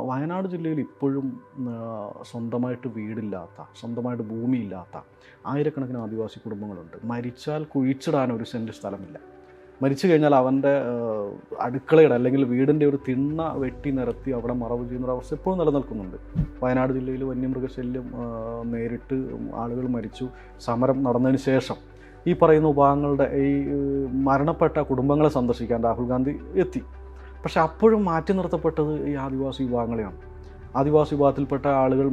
വയനാട് ജില്ലയിൽ ഇപ്പോഴും സ്വന്തമായിട്ട് വീടില്ലാത്ത, സ്വന്തമായിട്ട് ഭൂമിയില്ലാത്ത ആയിരക്കണക്കിന് ആദിവാസി കുടുംബങ്ങളുണ്ട്. മരിച്ചാൽ കുഴിച്ചിടാൻ ഒരു സെൻറ്റ് സ്ഥലമില്ല. മരിച്ചു കഴിഞ്ഞാൽ അവൻ്റെ അടുക്കളയുടെ അല്ലെങ്കിൽ വീടിൻ്റെ ഒരു തിണ്ണ വെട്ടി നിരത്തി അവിടെ മറവ് ചെയ്യുന്നൊരവസ്ഥ എപ്പോഴും നിലനിൽക്കുന്നുണ്ട്. വയനാട് ജില്ലയിൽ വന്യമൃഗശല്യം നേരിട്ട് ആളുകൾ മരിച്ചു. സമരം നടന്നതിന് ശേഷം ഈ പറയുന്ന വിഭാഗങ്ങളുടെ ഈ മരണപ്പെട്ട കുടുംബങ്ങളെ സന്ദർശിക്കാൻ രാഹുൽ ഗാന്ധി എത്തി. പക്ഷെ അപ്പോഴും മാറ്റി നിർത്തപ്പെട്ടത് ഈ ആദിവാസി വിഭാഗങ്ങളെയാണ്. ആദിവാസി വിഭാഗത്തിൽപ്പെട്ട ആളുകൾ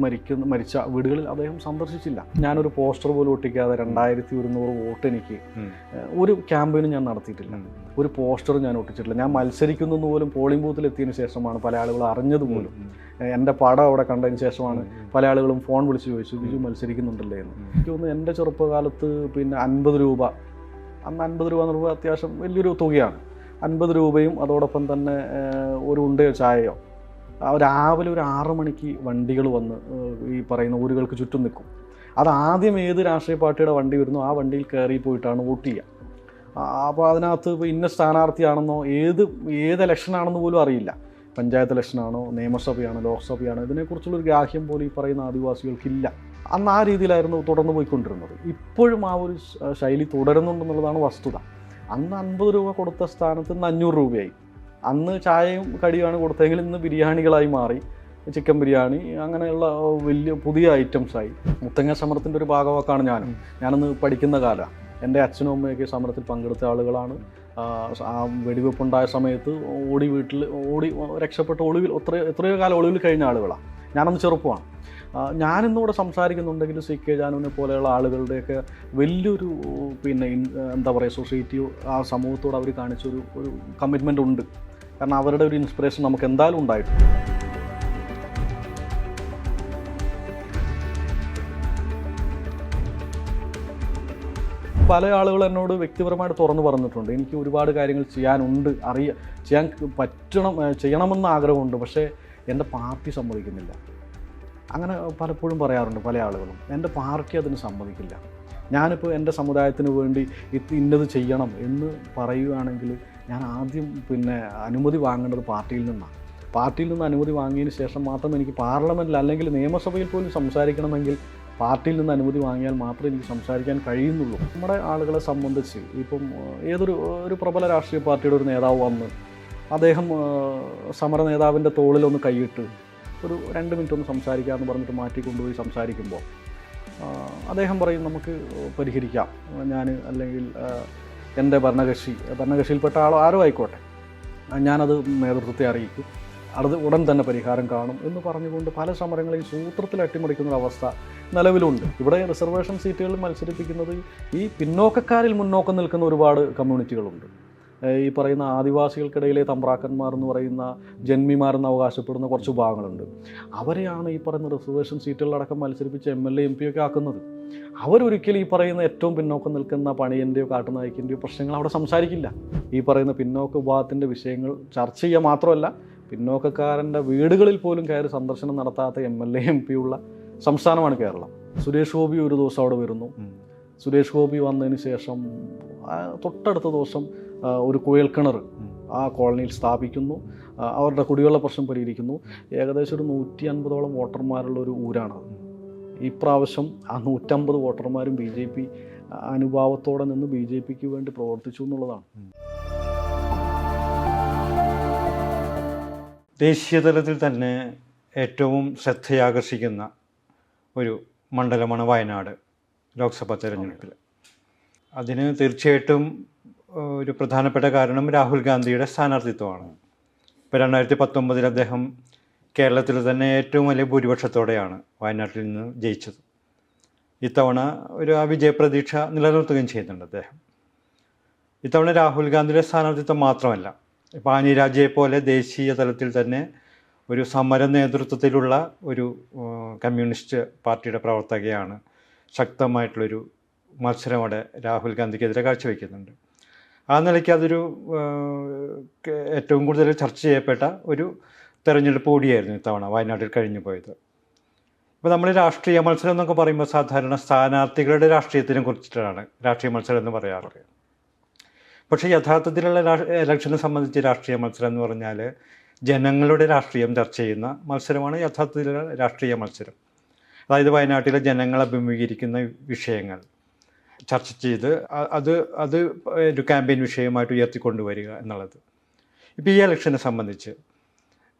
മരിച്ച വീടുകളിൽ അദ്ദേഹം സന്ദർശിച്ചില്ല. ഞാനൊരു പോസ്റ്റർ പോലും ഒട്ടിക്കാതെ 2100 വോട്ട് എനിക്ക് ഒരു ക്യാമ്പയിനും ഞാൻ നടത്തിയിട്ടില്ല. ഒരു പോസ്റ്ററും ഞാൻ ഒട്ടിച്ചിട്ടില്ല. ഞാൻ മത്സരിക്കുന്നു പോലും പോളിംഗ് ബൂത്തിൽ എത്തിയതിന് ശേഷമാണ് പല ആളുകൾ അറിഞ്ഞത് പോലും. എൻ്റെ പടം അവിടെ കണ്ടതിന് ശേഷമാണ് പല ആളുകളും ഫോൺ വിളിച്ച് ചോദിച്ചു, ബിജു മത്സരിക്കുന്നുണ്ടല്ലേ എന്ന്. എനിക്ക് തോന്നുന്നു എൻ്റെ ചെറുപ്പകാലത്ത് 50 രൂപ, അന്ന് 50 രൂപ എന്ന് പറയുമ്പോൾ അത്യാവശ്യം വലിയൊരു തുകയാണ്. 50 രൂപയും അതോടൊപ്പം തന്നെ ഒരു ഉണ്ടയോ ചായയോ. രാവിലെ ഒരു 6 മണിക്ക് വണ്ടികൾ വന്ന് ഈ പറയുന്ന ഊരുകൾക്ക് ചുറ്റും നിൽക്കും. അതാദ്യം ഏത് രാഷ്ട്രീയ പാർട്ടിയുടെ വണ്ടി വരുന്നു ആ വണ്ടിയിൽ കയറി പോയിട്ടാണ് വോട്ട് ചെയ്യുക. അപ്പോൾ അതിനകത്ത് ഇപ്പോൾ ഇന്ന സ്ഥാനാർത്ഥിയാണെന്നോ ഏത് ഇലക്ഷനാണെന്ന് പോലും അറിയില്ല. പഞ്ചായത്ത് ഇലക്ഷനാണോ, നിയമസഭയാണോ, ലോക്സഭയാണോ, ഇതിനെക്കുറിച്ചുള്ളൊരു ഗ്രാഹ്യം പോലും ഈ പറയുന്ന ആദിവാസികൾക്കില്ല. അന്ന് ആ രീതിയിലായിരുന്നു തുടർന്ന് പോയിക്കൊണ്ടിരുന്നത്. ഇപ്പോഴും ആ ഒരു ശൈലി തുടരുന്നുണ്ടെന്നുള്ളതാണ് വസ്തുത. അന്ന് 50 രൂപ കൊടുത്ത സ്ഥാനത്ത് ഇന്ന് 500 രൂപയായി. അന്ന് ചായയും കടിയുമാണ് കൊടുത്തതെങ്കിൽ ഇന്ന് ബിരിയാണികളായി മാറി. ചിക്കൻ ബിരിയാണി അങ്ങനെയുള്ള വലിയ പുതിയ ഐറ്റംസായി. മുത്തങ്ങ സമരത്തിൻ്റെ ഒരു ഭാഗവാക്കാണ് ഞാനന്ന് പഠിക്കുന്ന കാലമാണ്. എൻ്റെ അച്ഛനും അമ്മയൊക്കെ സമരത്തിൽ പങ്കെടുത്ത ആളുകളാണ്. ആ വെടിവെപ്പുണ്ടായ സമയത്ത് ഓടി രക്ഷപ്പെട്ട ഒളിവിൽ എത്രയോ കാലം ഒളിവിൽ കഴിഞ്ഞ ആളുകളാണ്. ഞാനന്ന് ചെറുപ്പമാണ്. ഞാനിന്നിവിടെ സംസാരിക്കുന്നുണ്ടെങ്കിൽ CK ജാനുവിനെ പോലെയുള്ള ആളുകളുടെയൊക്കെ വലിയൊരു എന്താ പറയുക, സൊസൈറ്റി ആ സമൂഹത്തോട് അവർ കാണിച്ചൊരു കമ്മിറ്റ്മെൻ്റ് ഉണ്ട്. കാരണം അവരുടെ ഒരു ഇൻസ്പിറേഷൻ നമുക്ക് എന്തായാലും ഉണ്ടായിട്ടുണ്ട്. പല ആളുകൾ എന്നോട് വ്യക്തിപരമായിട്ട് തുറന്നു പറഞ്ഞിട്ടുണ്ട്. എനിക്ക് ഒരുപാട് കാര്യങ്ങൾ ചെയ്യാനുണ്ട്, ചെയ്യാൻ ചെയ്യണമെന്ന ആഗ്രഹമുണ്ട്, പക്ഷേ എൻ്റെ പാർട്ടി സമ്മതിക്കുന്നില്ല. അങ്ങനെ പലപ്പോഴും പറയാറുണ്ട് പല ആളുകളും. എൻ്റെ പാർട്ടി അതിന് സമ്മതിക്കില്ല. ഞാനിപ്പോൾ എൻ്റെ സമുദായത്തിന് വേണ്ടി ഇന്നത് ചെയ്യണം എന്ന് പറയുകയാണെങ്കിൽ ഞാൻ ആദ്യം അനുമതി വാങ്ങേണ്ടത് പാർട്ടിയിൽ നിന്നാണ്. പാർട്ടിയിൽ നിന്ന് അനുമതി വാങ്ങിയതിന് ശേഷം മാത്രം എനിക്ക് പാർലമെൻറ്റിൽ അല്ലെങ്കിൽ നിയമസഭയിൽ പോലും സംസാരിക്കണമെങ്കിൽ പാർട്ടിയിൽ നിന്ന് അനുമതി വാങ്ങിയാൽ മാത്രമേ എനിക്ക് സംസാരിക്കാൻ കഴിയുന്നുള്ളൂ. നമ്മുടെ ആളുകളെ സംബന്ധിച്ച് ഇപ്പം ഒരു പ്രബല രാഷ്ട്രീയ പാർട്ടിയുടെ ഒരു നേതാവ് വന്ന് അദ്ദേഹം സമര നേതാവിൻ്റെ തോളിലൊന്ന് കൈയിട്ട് ഒരു 2 മിനിറ്റ് ഒന്ന് സംസാരിക്കാമെന്ന് പറഞ്ഞിട്ട് മാറ്റിക്കൊണ്ടുപോയി സംസാരിക്കുമ്പോൾ അദ്ദേഹം പറയും നമുക്ക് പരിഹരിക്കാം, ഞാൻ അല്ലെങ്കിൽ എൻ്റെ ഭരണകക്ഷിയിൽപ്പെട്ട ആരോ ആയിക്കോട്ടെ, ഞാനത് നേതൃത്വത്തെ അറിയിക്കും, അത് ഉടൻ തന്നെ പരിഹാരം കാണും എന്ന് പറഞ്ഞുകൊണ്ട് പല സമരങ്ങളെയും സൂത്രത്തിൽ അട്ടിമറിക്കുന്നൊരവസ്ഥ നിലവിലുണ്ട്. ഇവിടെ റിസർവേഷൻ സീറ്റുകളിൽ മത്സരിപ്പിക്കുന്നത് ഈ പിന്നോക്കക്കാരിൽ മുന്നോക്കം നിൽക്കുന്ന ഒരുപാട് കമ്മ്യൂണിറ്റികളുണ്ട്. ഈ പറയുന്ന ആദിവാസികൾക്കിടയിലെ തമ്പ്രാക്കന്മാർ എന്ന് പറയുന്ന ജന്മിമാരെന്ന് അവകാശപ്പെടുന്ന കുറച്ച് വിഭാഗങ്ങളുണ്ട്. അവരെയാണ് ഈ പറയുന്ന റിസർവേഷൻ സീറ്റുകളിലടക്കം മത്സരിപ്പിച്ച് MLA MP ഒക്കെ ആക്കുന്നത്. അവരൊരിക്കലും ഈ പറയുന്ന ഏറ്റവും പിന്നോക്കം നിൽക്കുന്ന പണിയൻ്റെയോ കാട്ടുനായ്ക്കിൻ്റെയോ പ്രശ്നങ്ങൾ അവിടെ സംസാരിക്കില്ല. ഈ പറയുന്ന പിന്നോക്ക വിഭാഗത്തിൻ്റെ വിഷയങ്ങൾ ചർച്ച ചെയ്യുക മാത്രമല്ല, പിന്നോക്കക്കാരൻ്റെ വീടുകളിൽ പോലും കയറി സന്ദർശനം നടത്താത്ത MLA MP ഉള്ള സംസ്ഥാനമാണ് കേരളം. സുരേഷ് ഗോപി ഒരു ദിവസം അവിടെ വരുന്നു. സുരേഷ് ഗോപി വന്നതിന് ശേഷം തൊട്ടടുത്ത ദിവസം ഒരു കുഴൽക്കിണർ ആ കോളനിയിൽ സ്ഥാപിക്കുന്നു. അവരുടെ കുടിവെള്ള പ്രശ്നം പരിഹരിക്കുന്നു. ഏകദേശം ഒരു 150ഓളം വോട്ടർമാരുള്ള ഒരു ഊരാണ്. ഇപ്രാവശ്യം ആ 150 വോട്ടർമാരും BJP അനുഭാവത്തോടെ നിന്ന് BJPക്ക് വേണ്ടി പ്രവർത്തിച്ചു എന്നുള്ളതാണ്. ദേശീയ തലത്തിൽ തന്നെ ഏറ്റവും ശ്രദ്ധയാകർഷിക്കുന്ന ഒരു മണ്ഡലമാണ് വയനാട് ലോക്സഭാ തെരഞ്ഞെടുപ്പിൽ. അതിന് തീർച്ചയായിട്ടും ഒരു പ്രധാനപ്പെട്ട കാരണം രാഹുൽ ഗാന്ധിയുടെ സ്ഥാനാർത്ഥിത്വമാണ്. ഇപ്പോൾ 2019 അദ്ദേഹം കേരളത്തിൽ തന്നെ ഏറ്റവും വലിയ ഭൂരിപക്ഷത്തോടെയാണ് വയനാട്ടിൽ നിന്ന് ജയിച്ചത്. ഇത്തവണ ആ വിജയപ്രതീക്ഷ നിലനിർത്തുകയും ചെയ്യുന്നുണ്ട് അദ്ദേഹം. ഇത്തവണ രാഹുൽ ഗാന്ധിയുടെ സ്ഥാനാർത്ഥിത്വം മാത്രമല്ല, ഇപ്പോൾ ആനി രാജയെ പോലെ ദേശീയ തലത്തിൽ തന്നെ ഒരു സമര നേതൃത്വത്തിലുള്ള ഒരു കമ്മ്യൂണിസ്റ്റ് പാർട്ടിയുടെ പ്രവർത്തകയാണ്. ശക്തമായിട്ടുള്ളൊരു മത്സരം അവിടെ രാഹുൽ ഗാന്ധിക്കെതിരെ കാഴ്ചവെക്കുന്നുണ്ട്. ആ നിലയ്ക്ക് അതൊരു ഏറ്റവും കൂടുതൽ ചർച്ച ചെയ്യപ്പെട്ട ഒരു തെരഞ്ഞെടുപ്പ് കൂടിയായിരുന്നു ഇത്തവണ വയനാട്ടിൽ കഴിഞ്ഞു പോയത്. ഇപ്പോൾ നമ്മൾ രാഷ്ട്രീയ മത്സരം എന്നൊക്കെ പറയുമ്പോൾ സാധാരണ സ്ഥാനാർത്ഥികളുടെ രാഷ്ട്രീയത്തിനെ കുറിച്ചിട്ടാണ് രാഷ്ട്രീയ മത്സരം എന്ന് പറയാറ്. പക്ഷേ യഥാർത്ഥത്തിലുള്ള ഇലക്ഷനെ സംബന്ധിച്ച് രാഷ്ട്രീയ മത്സരം എന്ന് പറഞ്ഞാൽ ജനങ്ങളുടെ രാഷ്ട്രീയം ചർച്ച ചെയ്യുന്ന മത്സരമാണ് യഥാർത്ഥത്തിലുള്ള രാഷ്ട്രീയ മത്സരം. അതായത് വയനാട്ടിലെ ജനങ്ങൾ അഭിമുഖീകരിക്കുന്ന വിഷയങ്ങൾ ചർച്ച ചെയ്ത് അത് ഒരു ക്യാമ്പയിൻ വിഷയമായിട്ട് ഉയർത്തിക്കൊണ്ടുവരിക എന്നുള്ളത്. ഇപ്പോൾ ഈ ഇലക്ഷനെ സംബന്ധിച്ച്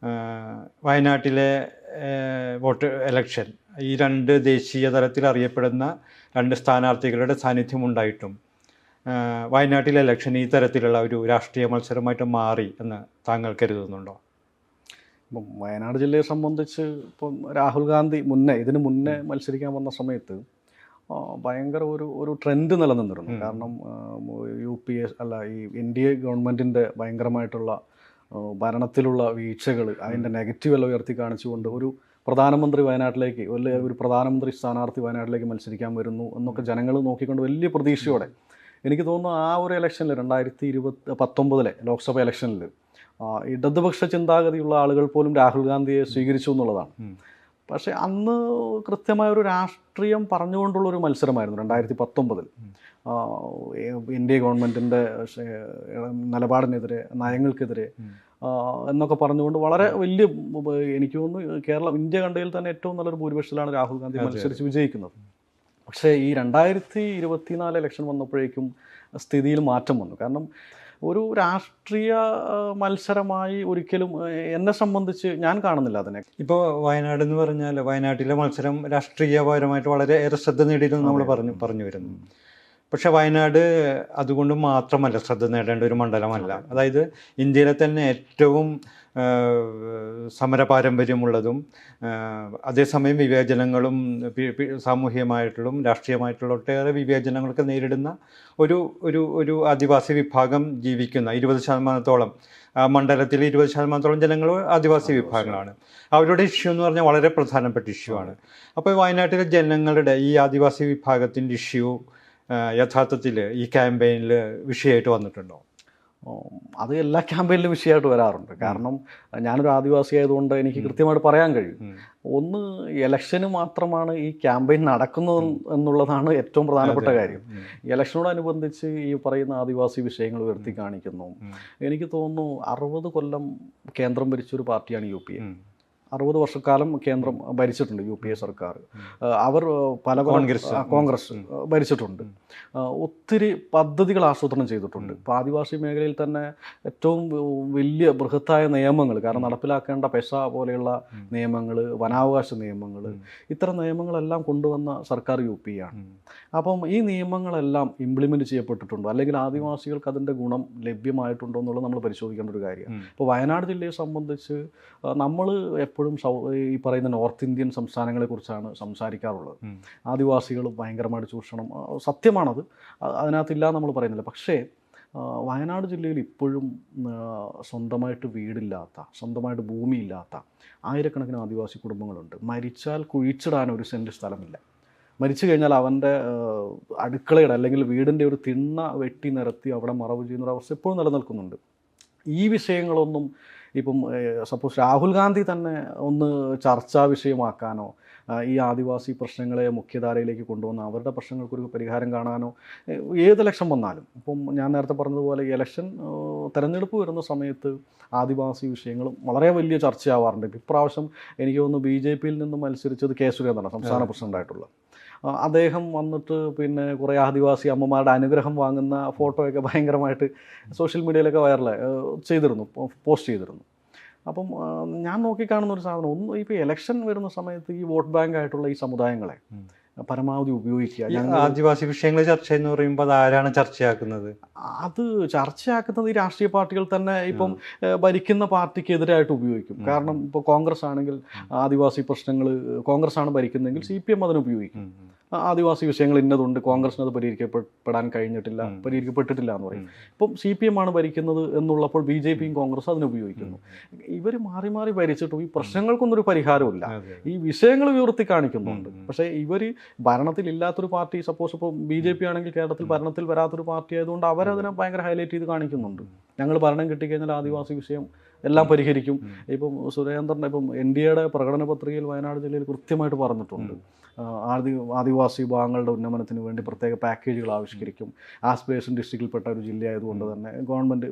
വയനാട്ടിലെ വോട്ട് ഇലക്ഷൻ ഈ രണ്ട് ദേശീയ തലത്തിൽ അറിയപ്പെടുന്ന രണ്ട് സ്ഥാനാർത്ഥികളുടെ സാന്നിധ്യമുണ്ടായിട്ടും വയനാട്ടിലെ ഇലക്ഷൻ ഈ തരത്തിലുള്ള ഒരു രാഷ്ട്രീയ മത്സരമായിട്ട് മാറി എന്ന് താങ്കൾ കരുതുന്നുണ്ടോ? ഇപ്പം വയനാട് ജില്ലയെ സംബന്ധിച്ച് ഇപ്പം രാഹുൽ ഗാന്ധി ഇതിന് മുന്നേ മത്സരിക്കാൻ വന്ന സമയത്ത് ഭയങ്കര ഒരു ട്രെൻഡ് നിലനിന്നിരുന്നു. കാരണം UPA ഈ NDA ഗവൺമെൻറ്റിൻ്റെ ഭയങ്കരമായിട്ടുള്ള ഭരണത്തിലുള്ള വീഴ്ചകൾ, അതിൻ്റെ നെഗറ്റീവ് എല്ലാം ഉയർത്തി കാണിച്ചുകൊണ്ട് ഒരു പ്രധാനമന്ത്രി വയനാട്ടിലേക്ക് ഒരു പ്രധാനമന്ത്രി സ്ഥാനാർത്ഥി വയനാട്ടിലേക്ക് മത്സരിക്കാൻ വരുന്നു എന്നൊക്കെ ജനങ്ങൾ നോക്കിക്കൊണ്ട് വലിയ പ്രതീക്ഷയോടെ, എനിക്ക് തോന്നുന്നു ആ ഒരു ഇലക്ഷനിൽ 2019 ലോക്സഭ ഇലക്ഷനിൽ ഇടതുപക്ഷ ചിന്താഗതിയുള്ള ആളുകൾ പോലും രാഹുൽ ഗാന്ധിയെ സ്വീകരിച്ചു എന്നുള്ളതാണ്. പക്ഷേ അന്ന് കൃത്യമായ ഒരു രാഷ്ട്രീയം പറഞ്ഞുകൊണ്ടുള്ളൊരു മത്സരമായിരുന്നു 2019. NDA ഗവൺമെൻറ്റിൻ്റെ നിലപാടിനെതിരെ, നയങ്ങൾക്കെതിരെ എന്നൊക്കെ പറഞ്ഞുകൊണ്ട് വളരെ വലിയ, എനിക്ക് തോന്നുന്നു ഇന്ത്യ കണ്ടതിൽ തന്നെ ഏറ്റവും നല്ലൊരു ഭൂരിപക്ഷത്തിലാണ് രാഹുൽ ഗാന്ധി മത്സരിച്ച് വിജയിക്കുന്നത്. പക്ഷേ ഈ 2024 ഇലക്ഷൻ വന്നപ്പോഴേക്കും സ്ഥിതിയിൽ മാറ്റം വന്നു. കാരണം ഒരു രാഷ്ട്രീയ മത്സരമായി ഒരിക്കലും എന്നെ സംബന്ധിച്ച് ഞാൻ കാണുന്നില്ല അതിനെ. ഇപ്പോൾ വയനാട് എന്ന് പറഞ്ഞാൽ വയനാട്ടിലെ മത്സരം രാഷ്ട്രീയപരമായിട്ട് വളരെ ഏറെ ശ്രദ്ധ നേടിയിരുന്നു നമ്മൾ പറഞ്ഞു വരുന്നു. പക്ഷെ വയനാട് അതുകൊണ്ട് മാത്രമല്ല ശ്രദ്ധ നേടേണ്ട ഒരു മണ്ഡലമല്ല. അതായത് ഇന്ത്യയിലെ തന്നെ ഏറ്റവും സമര പാരമ്പര്യമുള്ളതും അതേസമയം വിവേചനങ്ങളും സാമൂഹികമായിട്ടുള്ള രാഷ്ട്രീയമായിട്ടുള്ള ഒട്ടേറെ വിവേചനങ്ങളൊക്കെ നേരിടുന്ന ഒരു ആദിവാസി വിഭാഗം ജീവിക്കുന്ന 20% മണ്ഡലത്തിൽ 20% ജനങ്ങൾ ആദിവാസി വിഭാഗങ്ങളാണ്. അവരുടെ ഇഷ്യൂ എന്ന് പറഞ്ഞാൽ വളരെ പ്രധാനപ്പെട്ട ഇഷ്യൂ ആണ്. അപ്പോൾ വയനാട്ടിലെ ജനങ്ങളുടെ ഈ ആദിവാസി വിഭാഗത്തിൻ്റെ ഇഷ്യൂ യഥാർത്ഥത്തിൽ ഈ ക്യാമ്പയിനിൽ വിഷയമായിട്ട് വന്നിട്ടുണ്ടോ? അത് എല്ലാ ക്യാമ്പയിനിലും വിഷയമായിട്ട് വരാറുണ്ട്. കാരണം ഞാനൊരു ആദിവാസി ആയതുകൊണ്ട് എനിക്ക് കൃത്യമായിട്ട് പറയാൻ കഴിയും. ഒന്ന്, ഇലക്ഷന് മാത്രമാണ് ഈ ക്യാമ്പയിൻ നടക്കുന്നത് എന്നുള്ളതാണ് ഏറ്റവും പ്രധാനപ്പെട്ട കാര്യം. ഇലക്ഷനോടനുബന്ധിച്ച് ഈ പറയുന്ന ആദിവാസി വിഷയങ്ങൾ ഉയർത്തി കാണിക്കുന്നു. എനിക്ക് തോന്നുന്നു 60 കൊല്ലം കേന്ദ്രം ഭരിച്ചൊരു പാർട്ടിയാണ് UPA. 60 വർഷക്കാലം കേന്ദ്രം ഭരിച്ചിട്ടുണ്ട് UPA സർക്കാർ. അവർ പല കോൺഗ്രസ് ഭരിച്ചിട്ടുണ്ട്. ഒത്തിരി പദ്ധതികൾ ആസൂത്രണം ചെയ്തിട്ടുണ്ട്. ഇപ്പോൾ ആദിവാസി മേഖലയിൽ തന്നെ ഏറ്റവും വലിയ ബൃഹത്തായ നിയമങ്ങൾ, കാരണം നടപ്പിലാക്കേണ്ട പെസ പോലെയുള്ള നിയമങ്ങൾ, വനാവകാശ നിയമങ്ങൾ, ഇത്തരം നിയമങ്ങളെല്ലാം കൊണ്ടുവന്ന സർക്കാർ UPA ആണ്. അപ്പം ഈ നിയമങ്ങളെല്ലാം ഇംപ്ലിമെൻറ്റ് ചെയ്യപ്പെട്ടിട്ടുണ്ടോ, അല്ലെങ്കിൽ ആദിവാസികൾക്ക് അതിൻ്റെ ഗുണം ലഭ്യമായിട്ടുണ്ടോ എന്നുള്ളത് നമ്മൾ പരിശോധിക്കേണ്ട ഒരു കാര്യമാണ്. ഇപ്പോൾ വയനാട് ജില്ലയെ സംബന്ധിച്ച് നമ്മൾ എപ്പോഴും ഈ പറയുന്ന നോർത്ത് ഇന്ത്യൻ സംസ്ഥാനങ്ങളെക്കുറിച്ചാണ് സംസാരിക്കാറുള്ളത്. ആദിവാസികൾ ഭയങ്കരമായിട്ട് ചൂഷണം, സത്യമാണത്, അതിനകത്തില്ല നമ്മൾ പറയുന്നില്ല. പക്ഷേ വയനാട് ജില്ലയിൽ ഇപ്പോഴും സ്വന്തമായിട്ട് വീടില്ലാത്ത, സ്വന്തമായിട്ട് ഭൂമിയില്ലാത്ത ആയിരക്കണക്കിന് ആദിവാസി കുടുംബങ്ങളുണ്ട്. മരിച്ചാൽ കുഴിച്ചിടാൻ ഒരു സെൻറ്റ് സ്ഥലമില്ല. മരിച്ചു കഴിഞ്ഞാൽ അവൻ്റെ അടുക്കളയുടെ അല്ലെങ്കിൽ വീടിൻ്റെ ഒരു തിണ്ണ വെട്ടി നിരത്തി അവിടെ മറവ് ചെയ്യുന്നൊരവസ്ഥ എപ്പോഴും നിലനിൽക്കുന്നുണ്ട്. ഈ വിഷയങ്ങളൊന്നും ഇപ്പം സപ്പോസ് രാഹുൽ ഗാന്ധി തന്നെ ഒന്ന് ചർച്ചാ വിഷയമാക്കാനോ, ഈ ആദിവാസി പ്രശ്നങ്ങളെ മുഖ്യധാരയിലേക്ക് കൊണ്ടുവന്ന് അവരുടെ പ്രശ്നങ്ങൾക്കൊരു പരിഹാരം കാണാനോ ഏത് ഇലക്ഷൻ വന്നാലും, ഇപ്പം ഞാൻ നേരത്തെ പറഞ്ഞതുപോലെ ഇലക്ഷൻ തെരഞ്ഞെടുപ്പ് വരുന്ന സമയത്ത് ആദിവാസി വിഷയങ്ങളും വളരെ വലിയ ചർച്ചയാവാറുണ്ട്. ഇപ്രാവശ്യം എനിക്ക് തോന്നുന്നു BJPയിൽ നിന്നും മത്സരിച്ചത് K. സുരേന്ദ്രനാണ്, സംസ്ഥാന പ്രസിഡൻ്റായിട്ടുള്ള. അദ്ദേഹം വന്നിട്ട് പിന്നെ കുറേ ആദിവാസി അമ്മമാരുടെ അനുഗ്രഹം വാങ്ങുന്ന ഫോട്ടോയൊക്കെ ഭയങ്കരമായിട്ട് സോഷ്യൽ മീഡിയയിലൊക്കെ പോസ്റ്റ് ചെയ്തിരുന്നു. അപ്പം ഞാൻ നോക്കിക്കാണുന്ന ഒരു സാധനം, ഒന്ന് ഇപ്പോൾ ഇലക്ഷൻ വരുന്ന സമയത്ത് ഈ വോട്ട് ബാങ്ക് ആയിട്ടുള്ള ഈ സമുദായങ്ങളെ പരമാവധി ഉപയോഗിക്കുക. ആദിവാസി വിഷയങ്ങൾ ചർച്ച എന്ന് പറയുമ്പോൾ ആരാണ് ചർച്ചയാക്കുന്നത്? അത് ചർച്ചയാക്കുന്നത് ഈ രാഷ്ട്രീയ പാർട്ടികൾ തന്നെ ഇപ്പം ഭരിക്കുന്ന പാർട്ടിക്ക് എതിരായിട്ട് ഉപയോഗിക്കും. കാരണം ഇപ്പോൾ കോൺഗ്രസ് ആണെങ്കിൽ ആദിവാസി പ്രശ്നങ്ങൾ, കോൺഗ്രസ് ആണ് ഭരിക്കുന്നതെങ്കിൽ CPM അതിന് ഉപയോഗിക്കും. ആദിവാസി വിഷയങ്ങൾ ഇന്നതുണ്ട്, കോൺഗ്രസിന് അത് പരിഹരിക്കപ്പെട്ടിട്ടില്ല എന്ന് പറയും. ഇപ്പം CPM ആണ് ഭരിക്കുന്നത് എന്നുള്ളപ്പോൾ BJPയും കോൺഗ്രസും അതിന് ഉപയോഗിക്കുന്നു. ഇവർ മാറി മാറി ഭരിച്ചിട്ടും ഈ പ്രശ്നങ്ങൾക്കൊന്നും ഒരു പരിഹാരമില്ല. ഈ വിഷയങ്ങൾ ഉയർത്തി കാണിക്കുന്നുണ്ട്. പക്ഷേ ഇവർ ഭരണത്തിലില്ലാത്തൊരു പാർട്ടി, സപ്പോസ് ഇപ്പോൾ BJP ആണെങ്കിൽ കേരളത്തിൽ ഭരണത്തിൽ വരാത്തൊരു പാർട്ടി ആയതുകൊണ്ട് അവരതിനെ ഭയങ്കര ഹൈലൈറ്റ് ചെയ്ത് കാണിക്കുന്നുണ്ട്. ഞങ്ങൾ ഭരണം കിട്ടിക്കഴിഞ്ഞാൽ ആദിവാസി വിഷയം എല്ലാം പരിഹരിക്കും. ഇപ്പം സുരേന്ദ്രൻ്റെ ഇപ്പം NDAയുടെ പ്രകടന പത്രികയിൽ വയനാട് ജില്ലയിൽ കൃത്യമായിട്ട് പറഞ്ഞിട്ടുണ്ട്, ആദിവാസി വിഭാഗങ്ങളുടെ ഉന്നമനത്തിന് വേണ്ടി പ്രത്യേക പാക്കേജുകൾ ആവിഷ്കരിക്കും. ആസ്പിറേഷൻ ഡിസ്ട്രിക്റ്റിൽപ്പെട്ട ഒരു ജില്ലയായതുകൊണ്ട് തന്നെ ഗവൺമെൻറ്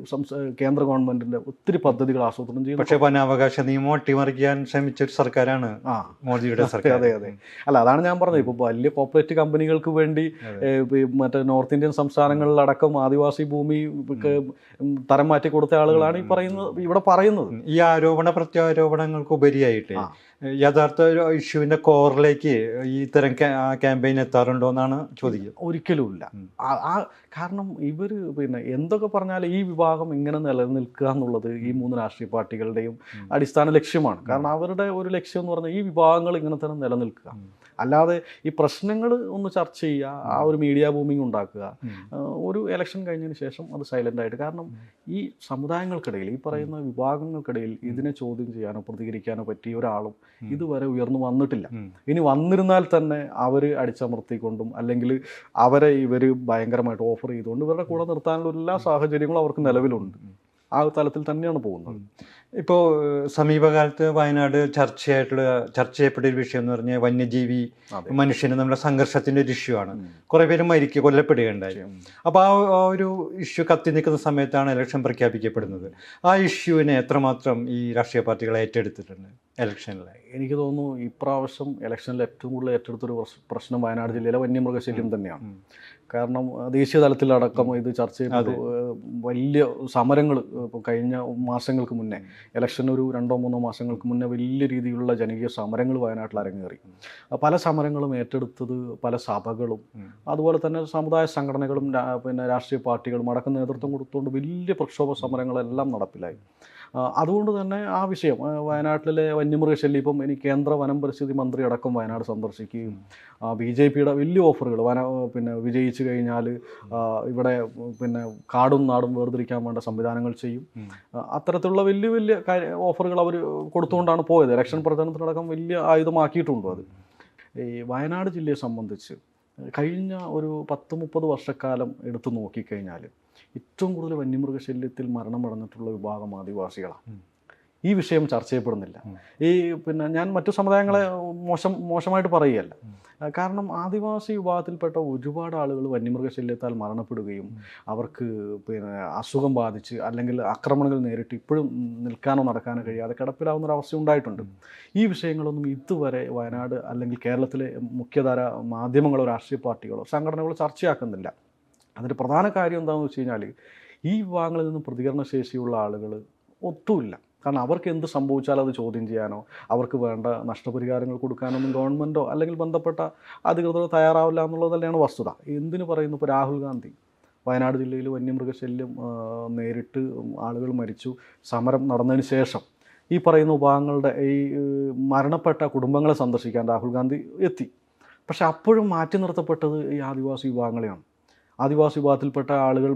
കേന്ദ്ര ഗവൺമെൻറ്റിൻ്റെ ഒത്തിരി പദ്ധതികൾ ആസൂത്രണം ചെയ്തു. പക്ഷേ വനാവകാശ നിയമം അട്ടിമറിക്കാൻ ശ്രമിച്ച ഒരു സർക്കാരാണ് മോദിയുടെ സർക്കാർ. അതെ അതെ, അല്ല അതാണ് ഞാൻ പറഞ്ഞത്. ഇപ്പോൾ വലിയ കോർപ്പറേറ്റ് കമ്പനികൾക്ക് വേണ്ടി മറ്റേ നോർത്ത് ഇന്ത്യൻ സംസ്ഥാനങ്ങളിലടക്കം ആദിവാസി ഭൂമി തരം മാറ്റി കൊടുത്ത ആളുകളാണ് ഇവിടെ പറയുന്നത്. ഈ ആരോപണ പ്രത്യാരോപണങ്ങൾക്ക് ഉപരിയായിട്ട് യഥാർത്ഥ ഇഷ്യൂവിന്റെ കോറിലേക്ക് ഈ ഇത്തരം ക്യാമ്പയിൻ എത്താറുണ്ടോ എന്നാണ് ചോദിക്കുന്നത്. ഒരിക്കലുമില്ല. കാരണം ഇവർ എന്തൊക്കെ പറഞ്ഞാലും ഈ വിഭാഗം ഇങ്ങനെ നിലനിൽക്കുക എന്നുള്ളത് ഈ 3 രാഷ്ട്രീയ പാർട്ടികളുടെയും അടിസ്ഥാന ലക്ഷ്യമാണ്. കാരണം അവരുടെ ഒരു ലക്ഷ്യം എന്ന് പറഞ്ഞാൽ ഈ വിഭാഗങ്ങൾ ഇങ്ങനെ തന്നെ നിലനിൽക്കുക, അല്ലാതെ ഈ പ്രശ്നങ്ങൾ ഒന്ന് ചർച്ച ചെയ്യുക, ആ ഒരു മീഡിയ ബൂമിങ് ഉണ്ടാക്കുക, ഒരു ഇലക്ഷൻ കഴിഞ്ഞതിന് ശേഷം അത് സൈലൻ്റ് ആയിട്ട്. കാരണം ഈ സമുദായങ്ങൾക്കിടയിൽ, ഈ പറയുന്ന വിഭാഗങ്ങൾക്കിടയിൽ ഇതിനെ ചോദ്യം ചെയ്യാനോ പ്രതികരിക്കാനോ പറ്റിയ ഒരാളും ഇതുവരെ ഉയർന്നു വന്നിട്ടില്ല. ഇനി വന്നിരുന്നാൽ തന്നെ അവർ അടിച്ചമർത്തിക്കൊണ്ടും അല്ലെങ്കിൽ അവരെ ഇവർ ഭയങ്കരമായിട്ട് ഓഫർ ചെയ്തുകൊണ്ട് ഇവരുടെ കൂടെ നിർത്താനുള്ള എല്ലാ സാഹചര്യങ്ങളും അവർക്ക് നിലവിലുണ്ട്. ആ തലത്തിൽ തന്നെയാണ് പോകുന്നത്. ഇപ്പോൾ സമീപകാലത്ത് വയനാട് ചർച്ച ചെയ്യപ്പെട്ട ഒരു വിഷയം എന്ന് പറഞ്ഞാൽ വന്യജീവി മനുഷ്യന് നമ്മുടെ സംഘർഷത്തിന്റെ ഒരു ഇഷ്യൂ ആണ്. കുറെ പേര് കൊല്ലപ്പെടുകയുണ്ടായി. അപ്പോൾ ആ ഒരു ഇഷ്യൂ കത്തി നിൽക്കുന്ന സമയത്താണ് ഇലക്ഷൻ പ്രഖ്യാപിക്കപ്പെടുന്നത്. ആ ഇഷ്യൂവിനെ എത്രമാത്രം ഈ രാഷ്ട്രീയ പാർട്ടികൾ ഏറ്റെടുത്തിട്ടുണ്ട് ഇലക്ഷനിൽ? എനിക്ക് തോന്നുന്നു ഇപ്രാവശ്യം ഇലക്ഷനിൽ ഏറ്റവും കൂടുതൽ ഏറ്റെടുത്തൊരു പ്രശ്നം വയനാട് ജില്ലയിലെ വന്യമൃഗശല്യം തന്നെയാണ്. കാരണം ദേശീയ തലത്തിലടക്കം ഇത് ചർച്ച ചെയ്ത് വലിയ സമരങ്ങൾ ഇപ്പോൾ കഴിഞ്ഞ മാസങ്ങൾക്ക് മുന്നേ, ഇലക്ഷൻ ഒരു 2-3 മാസങ്ങൾക്ക് മുന്നേ വലിയ രീതിയിലുള്ള ജനകീയ സമരങ്ങൾ വയനാട്ടിൽ അരങ്ങേറി. പല സമരങ്ങളും ഏറ്റെടുത്തത് പല സഭകളും അതുപോലെ തന്നെ സമുദായ സംഘടനകളും രാഷ്ട്രീയ പാർട്ടികളും അടക്കം നേതൃത്വം കൊടുത്തുകൊണ്ട് വലിയ പ്രക്ഷോഭ സമരങ്ങളെല്ലാം നടപ്പിലായി. അതുകൊണ്ട് തന്നെ ആ വിഷയം വയനാട്ടിലെ വന്യമൃഗശല്യം ഇപ്പം കേന്ദ്ര വനം പരിസ്ഥിതി മന്ത്രി അടക്കം വയനാട് സന്ദർശിക്കുകയും BJPയുടെ വലിയ ഓഫറുകൾ വിജയിച്ചു കഴിഞ്ഞാൽ ഇവിടെ കാടും നാടും വേർതിരിക്കാൻ വേണ്ട സംവിധാനങ്ങൾ ചെയ്യും, അത്തരത്തിലുള്ള വലിയ വലിയ ഓഫറുകൾ അവർ കൊടുത്തുകൊണ്ടാണ് പോയത്. ഇലക്ഷൻ പ്രചരണത്തിനടക്കം വലിയ ആയുധമാക്കിയിട്ടുണ്ട് അത്. ഈ വയനാട് ജില്ലയെ സംബന്ധിച്ച് കഴിഞ്ഞ ഒരു 10-30 വർഷക്കാലം എടുത്തു നോക്കിക്കഴിഞ്ഞാൽ ഏറ്റവും കൂടുതൽ വന്യമൃഗശല്യത്തിൽ മരണമടഞ്ഞിട്ടുള്ള വിഭാഗം ആദിവാസികളാണ്. ഈ വിഷയം ചർച്ച ചെയ്യപ്പെടുന്നില്ല. ഞാൻ മറ്റു സമുദായങ്ങളെ മോശമായിട്ട് പറയുകയല്ല. കാരണം ആദിവാസി വിഭാഗത്തിൽപ്പെട്ട ഒരുപാട് ആളുകൾ വന്യമൃഗശല്യത്താൽ മരണപ്പെടുകയും അവർക്ക് അസുഖം ബാധിച്ച് അല്ലെങ്കിൽ ആക്രമണങ്ങൾ നേരിട്ട് ഇപ്പോഴും നിൽക്കാനോ നടക്കാനോ കഴിയാതെ കിടപ്പിലാവുന്നൊരവസ്ഥ ഉണ്ടായിട്ടുണ്ട്. ഈ വിഷയങ്ങളൊന്നും ഇതുവരെ വയനാട് അല്ലെങ്കിൽ കേരളത്തിലെ മുഖ്യധാര മാധ്യമങ്ങളോ രാഷ്ട്രീയ പാർട്ടികളോ സംഘടനകളോ ചർച്ചയാക്കുന്നില്ല. അതിൻ്റെ പ്രധാന കാര്യം എന്താണെന്ന് വെച്ച് കഴിഞ്ഞാൽ ഈ വിഭാഗങ്ങളിൽ നിന്നും പ്രതികരണശേഷിയുള്ള ആളുകൾ ഒട്ടുമില്ല. കാരണം അവർക്ക് എന്ത് സംഭവിച്ചാലും അത് ചോദ്യം ചെയ്യാനോ അവർക്ക് വേണ്ട നഷ്ടപരിഹാരങ്ങൾ കൊടുക്കാനൊന്നും ഗവൺമെൻറ്റോ അല്ലെങ്കിൽ ബന്ധപ്പെട്ട അധികൃതരോ തയ്യാറാവില്ല എന്നുള്ളത് തന്നെയാണ് വസ്തുത. എന്തിനു പറയുന്നു, ഇപ്പോൾ രാഹുൽ ഗാന്ധി വയനാട് ജില്ലയിൽ വന്യമൃഗശല്യം നേരിട്ട് ആളുകൾ മരിച്ചു, സമരം നടന്നതിന് ശേഷം ഈ പറയുന്ന വിഭാഗങ്ങളുടെ ഈ മരണപ്പെട്ട കുടുംബങ്ങളെ സന്ദർശിക്കാൻ രാഹുൽ ഗാന്ധി എത്തി. പക്ഷെ അപ്പോഴും മാറ്റി നിർത്തപ്പെട്ടത് ഈ ആദിവാസി വിഭാഗങ്ങളെയാണ്. ആദിവാസി വിഭാഗത്തിൽപ്പെട്ട ആളുകൾ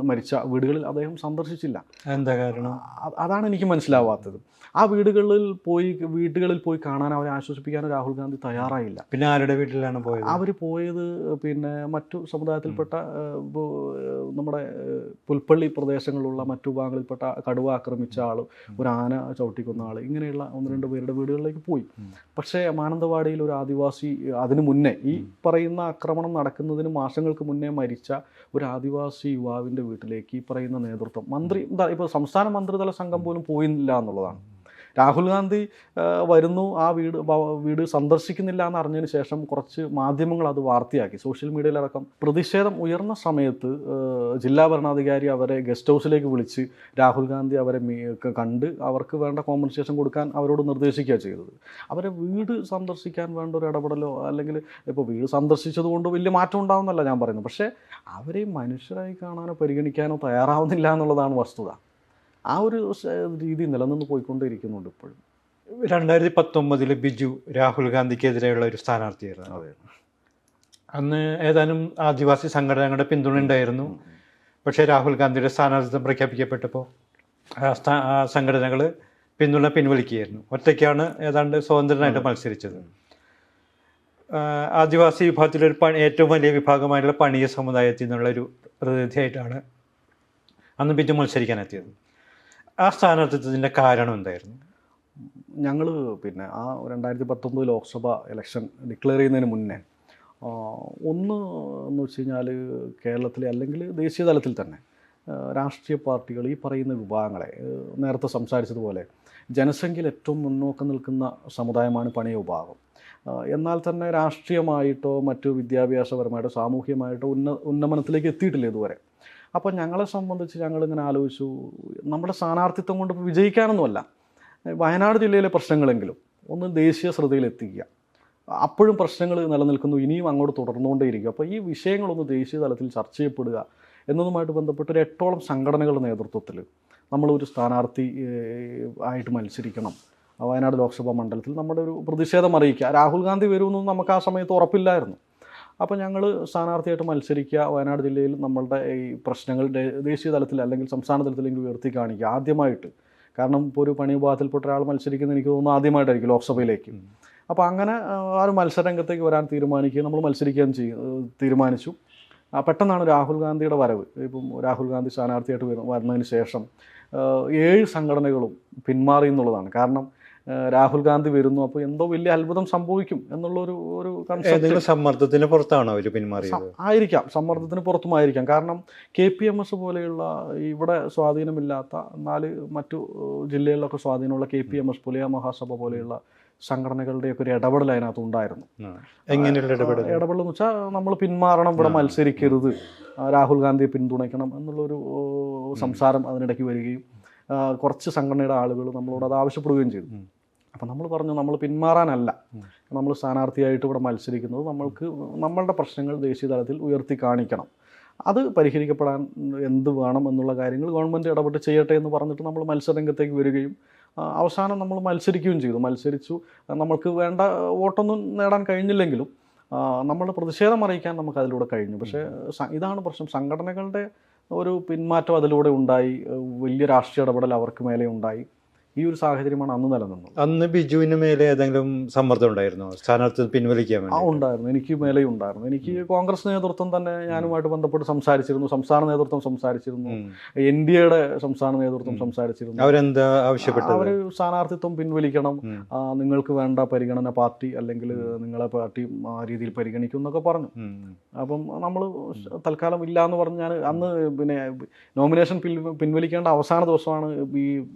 മരിച്ച വീടുകളിൽ അദ്ദേഹം സന്ദർശിച്ചില്ല. എന്താ കാരണം? അതാണ് എനിക്ക് മനസ്സിലാവാത്തത്. ആ വീടുകളിൽ പോയി കാണാൻ അവരെ ആശ്വസിപ്പിക്കാനും രാഹുൽ ഗാന്ധി തയ്യാറായില്ല. പിന്നെ ആരുടെ വീട്ടിലാണ് പോയത്? അവർ പോയത് മറ്റു സമുദായത്തിൽപ്പെട്ട നമ്മുടെ പുൽപ്പള്ളി പ്രദേശങ്ങളിലുള്ള മറ്റു വിഭാഗങ്ങളിൽപ്പെട്ട കടുവ ആക്രമിച്ച ആൾ, ഒരു ആന ചവിട്ടിക്കൊന്ന ആൾ, ഇങ്ങനെയുള്ള 1-2 പേരുടെ വീടുകളിലേക്ക് പോയി. പക്ഷേ മാനന്തവാടിയിൽ ഒരു ആദിവാസി അതിനു മുന്നേ ഈ പറയുന്ന ആക്രമണം നടക്കുന്നതിന് മാസങ്ങൾക്ക് മുന്നേ മരിച്ച ഒരു ആദിവാസി യുവാവിൻ്റെ വീട്ടിലേക്ക് ഈ പറയുന്ന നേതൃത്വം ഇപ്പോൾ സംസ്ഥാന മന്ത്രിതല സംഘം പോലും പോയില്ല എന്നുള്ളതാണ്. രാഹുൽ ഗാന്ധി വരുന്നു, ആ വീട് സന്ദർശിക്കുന്നില്ല എന്ന് അറിഞ്ഞതിന് ശേഷം കുറച്ച് മാധ്യമങ്ങൾ അത് വാർത്തയാക്കി. സോഷ്യൽ മീഡിയയിലടക്കം പ്രതിഷേധം ഉയർന്ന സമയത്ത് ജില്ലാ ഭരണാധികാരി അവരെ ഗസ്റ്റ് ഹൗസിലേക്ക് വിളിച്ച് രാഹുൽ ഗാന്ധി അവരെ കണ്ട് അവർക്ക് വേണ്ട കോമ്പൻസേഷൻ കൊടുക്കാൻ അവരോട് നിർദ്ദേശിക്കുക ചെയ്തത്. അവരെ വീട് സന്ദർശിക്കാൻ വേണ്ട ഒരു ഇടപെടലോ അല്ലെങ്കിൽ ഇപ്പോൾ വീട് സന്ദർശിച്ചത് കൊണ്ട് വലിയ മാറ്റം ഉണ്ടാവുന്നല്ല ഞാൻ പറയുന്നത്. പക്ഷേ അവരെ മനുഷ്യരായി കാണാനോ പരിഗണിക്കാനോ തയ്യാറാവുന്നില്ല എന്നുള്ളതാണ് വസ്തുത. ആ ഒരു രീതി നിലനിന്ന് പോയിക്കൊണ്ടിരിക്കുന്നുണ്ട് ഇപ്പോഴും. 2019 ബിജു രാഹുൽ ഗാന്ധിക്കെതിരെയുള്ള ഒരു സ്ഥാനാർത്ഥിയായിരുന്നു. അതെ, അന്ന് ഏതാനും ആദിവാസി സംഘടനകളുടെ പിന്തുണ ഉണ്ടായിരുന്നു. പക്ഷേ രാഹുൽ ഗാന്ധിയുടെ സ്ഥാനാർത്ഥിത്വം പ്രഖ്യാപിക്കപ്പെട്ടപ്പോൾ ആ സംഘടനകൾ പിന്തുണ പിൻവലിക്കുകയായിരുന്നു. ഒറ്റയ്ക്കാണ് ഏതാണ്ട് സ്വതന്ത്രനായിട്ട് മത്സരിച്ചത്. ആദിവാസി വിഭാഗത്തിലൊരു ഏറ്റവും വലിയ വിഭാഗമായിട്ടുള്ള പണിയ സമുദായത്തിൽ നിന്നുള്ളൊരു പ്രതിനിധിയായിട്ടാണ് അന്ന് ബിജു മത്സരിക്കാനെത്തിയത്. ആ സ്ഥാനാർത്ഥിത്വത്തിൻ്റെ കാരണം എന്തായിരുന്നു? ഞങ്ങൾ പിന്നെ ആ 2019 ലോക്സഭ ഇലക്ഷൻ ഡിക്ലെയർ ചെയ്യുന്നതിന് മുന്നേ ഒന്ന് എന്ന് വെച്ച് കഴിഞ്ഞാൽ കേരളത്തിലെ അല്ലെങ്കിൽ ദേശീയ തലത്തിൽ തന്നെ രാഷ്ട്രീയ പാർട്ടികൾ ഈ പറയുന്ന വിഭാഗങ്ങളെ നേരത്തെ സംസാരിച്ചതുപോലെ ജനസംഖ്യയിൽ ഏറ്റവും മുന്നോക്കം നിൽക്കുന്ന സമുദായമാണ് പണിയ വിഭാഗം. എന്നാൽ തന്നെ രാഷ്ട്രീയമായിട്ടോ മറ്റു വിദ്യാഭ്യാസപരമായിട്ടോ സാമൂഹികമായിട്ടോ ഉന്നമനത്തിലേക്ക് എത്തിയിട്ടില്ല ഇതുവരെ. അപ്പോൾ ഞങ്ങളെ സംബന്ധിച്ച് ഞങ്ങളിങ്ങനെ ആലോചിച്ചു, നമ്മുടെ സ്ഥാനാർത്ഥിത്വം കൊണ്ട് വിജയിക്കാനൊന്നുമല്ല, വയനാട് ജില്ലയിലെ പ്രശ്നങ്ങളെങ്കിലും ഒന്ന് ദേശീയ ശ്രദ്ധയിലെത്തിക്കുക. അപ്പോഴും പ്രശ്നങ്ങൾ നിലനിൽക്കുന്നു, ഇനിയും അങ്ങോട്ട് തുടർന്നുകൊണ്ടേയിരിക്കും. അപ്പോൾ ഈ വിഷയങ്ങളൊന്ന് ദേശീയ തലത്തിൽ ചർച്ച ചെയ്യപ്പെടുക എന്നതുമായിട്ട് ബന്ധപ്പെട്ട് ഒരു 8ഓളം സംഘടനകളുടെ നേതൃത്വത്തിൽ നമ്മളൊരു സ്ഥാനാർത്ഥി ആയിട്ട് മത്സരിക്കണം വയനാട് ലോക്സഭാ മണ്ഡലത്തിൽ, നമ്മുടെ ഒരു പ്രതിഷേധം അറിയിക്കുക. രാഹുൽ ഗാന്ധി വരുമെന്നൊന്നും നമുക്ക് ആ സമയത്ത് ഉറപ്പില്ലായിരുന്നു. അപ്പോൾ ഞങ്ങൾ സ്ഥാനാർത്ഥിയായിട്ട് മത്സരിക്കുക, വയനാട് ജില്ലയിൽ നമ്മളുടെ ഈ പ്രശ്നങ്ങൾ ദേശീയ തലത്തിൽ അല്ലെങ്കിൽ സംസ്ഥാന തലത്തിലെങ്കിലും ഉയർത്തി കാണിക്കുക ആദ്യമായിട്ട്. കാരണം ഇപ്പോൾ ഒരു പണി വിഭാഗത്തിൽപ്പെട്ട ഒരാൾ മത്സരിക്കുന്നത് എനിക്ക് തോന്നുന്നു ആദ്യമായിട്ടായിരിക്കും ലോക്സഭയിലേക്ക്. അപ്പോൾ അങ്ങനെ ആ ഒരു മത്സരരംഗത്തേക്ക് വരാൻ തീരുമാനിക്കുകയും നമ്മൾ മത്സരിക്കുകയും തീരുമാനിച്ചു. പെട്ടെന്നാണ് രാഹുൽ ഗാന്ധിയുടെ വരവ്. ഇപ്പം രാഹുൽ ഗാന്ധി സ്ഥാനാർത്ഥിയായിട്ട് വരുന്നതിന് ശേഷം 7 സംഘടനകളും പിന്മാറി എന്നുള്ളതാണ്. കാരണം രാഹുൽ ഗാന്ധി വരുന്നു, അപ്പോൾ എന്തോ വലിയ അത്ഭുതം സംഭവിക്കും എന്നുള്ളൊരു കൺസെപ്റ്റ്. സമ്മർദ്ദത്തിന് പുറത്താണോ അവർ പിന്മാറിയത്? ആയിരിക്കാം, സമ്മർദ്ദത്തിന് പുറത്തുമായിരിക്കാം. കാരണം KPMS പോലെയുള്ള ഇവിടെ സ്വാധീനമില്ലാത്ത എന്നാൽ മറ്റു ജില്ലകളിലൊക്കെ സ്വാധീനമുള്ള KPMS പുലിയ മഹാസഭ പോലെയുള്ള സംഘടനകളുടെയൊക്കെ ഒരു ഇടപെടൽ അതിനകത്ത് ഉണ്ടായിരുന്നു. എങ്ങനെയുള്ള ഇടപെടൽ എന്ന് വെച്ചാൽ നമ്മൾ പിന്മാറണം, ഇവിടെ മത്സരിക്കരുത്, രാഹുൽ ഗാന്ധിയെ പിന്തുണയ്ക്കണം എന്നുള്ളൊരു സംസാരം അതിനിടയ്ക്ക് വരികയും കുറച്ച് സംഘടനയുടെ ആളുകൾ നമ്മളോട് അത് ആവശ്യപ്പെടുകയും ചെയ്തു. അപ്പം നമ്മൾ പറഞ്ഞു, നമ്മൾ പിന്മാറാനല്ല, നമ്മൾ സ്ഥാനാർത്ഥിയായിട്ട് ഇവിടെ മത്സരിക്കുന്നത്, നമ്മളുടെ പ്രശ്നങ്ങൾ ദേശീയ തലത്തിൽ ഉയർത്തി കാണിക്കണം, അത് പരിഹരിക്കപ്പെടാൻ എന്ത് വേണം എന്നുള്ള കാര്യങ്ങൾ ഗവൺമെൻറ് ഇടപെട്ട് ചെയ്യട്ടെ എന്ന് പറഞ്ഞിട്ട് നമ്മൾ മത്സരരംഗത്തേക്ക് വരികയും അവസാനം നമ്മൾ മത്സരിക്കുകയും ചെയ്തു. മത്സരിച്ചു. നമ്മൾക്ക് വേണ്ട വോട്ടൊന്നും നേടാൻ കഴിഞ്ഞില്ലെങ്കിലും നമ്മളുടെ പ്രതിഷേധം അറിയിക്കാൻ നമുക്ക് അതിലൂടെ കഴിഞ്ഞു. പക്ഷേ ഇതാണ് പ്രശ്നം, സംഘടനകളുടെ ഒരു പിന്മാറ്റം അതിലൂടെ ഉണ്ടായി, വലിയ രാഷ്ട്രീയ ഇടപെടൽ അവർക്ക് മേലെ ഉണ്ടായി. ഈ ഒരു സാഹചര്യമാണ് അന്ന് നിലനിന്നത്. അന്ന് ബിജുവിന് മേലെ ഏതെങ്കിലും സമ്മർദ്ദം ഉണ്ടായിരുന്നോ സ്ഥാനാർത്ഥി പിൻവലിക്കാൻ വേണ്ടി? ഉണ്ടായിരുന്നു, എനിക്ക് മേലെ ഉണ്ടായിരുന്നു. എനിക്ക് കോൺഗ്രസ് നേതൃത്വം തന്നെ ഞാനുമായിട്ട് ബന്ധപ്പെട്ട് സംസാരിച്ചിരുന്നു, സംസ്ഥാന നേതൃത്വം സംസാരിച്ചിരുന്നു, NDAയുടെ സംസ്ഥാന നേതൃത്വം സംസാരിച്ചിരുന്നു. അവരെന്താ ആവശ്യപ്പെട്ടത്? അവർ സ്ഥാനാർത്ഥിത്വം പിൻവലിക്കണം, നിങ്ങൾക്ക് വേണ്ട പരിഗണന പാർട്ടി അല്ലെങ്കിൽ നിങ്ങളെ പാർട്ടി ആ രീതിയിൽ പരിഗണിക്കും എന്നൊക്കെ പറഞ്ഞു. അപ്പം നമ്മൾ തൽക്കാലം ഇല്ല എന്ന് പറഞ്ഞ് ഞാൻ അന്ന് പിന്നെ നോമിനേഷൻ പിൻവലിക്കേണ്ട അവസാന ദിവസമാണ് ഈ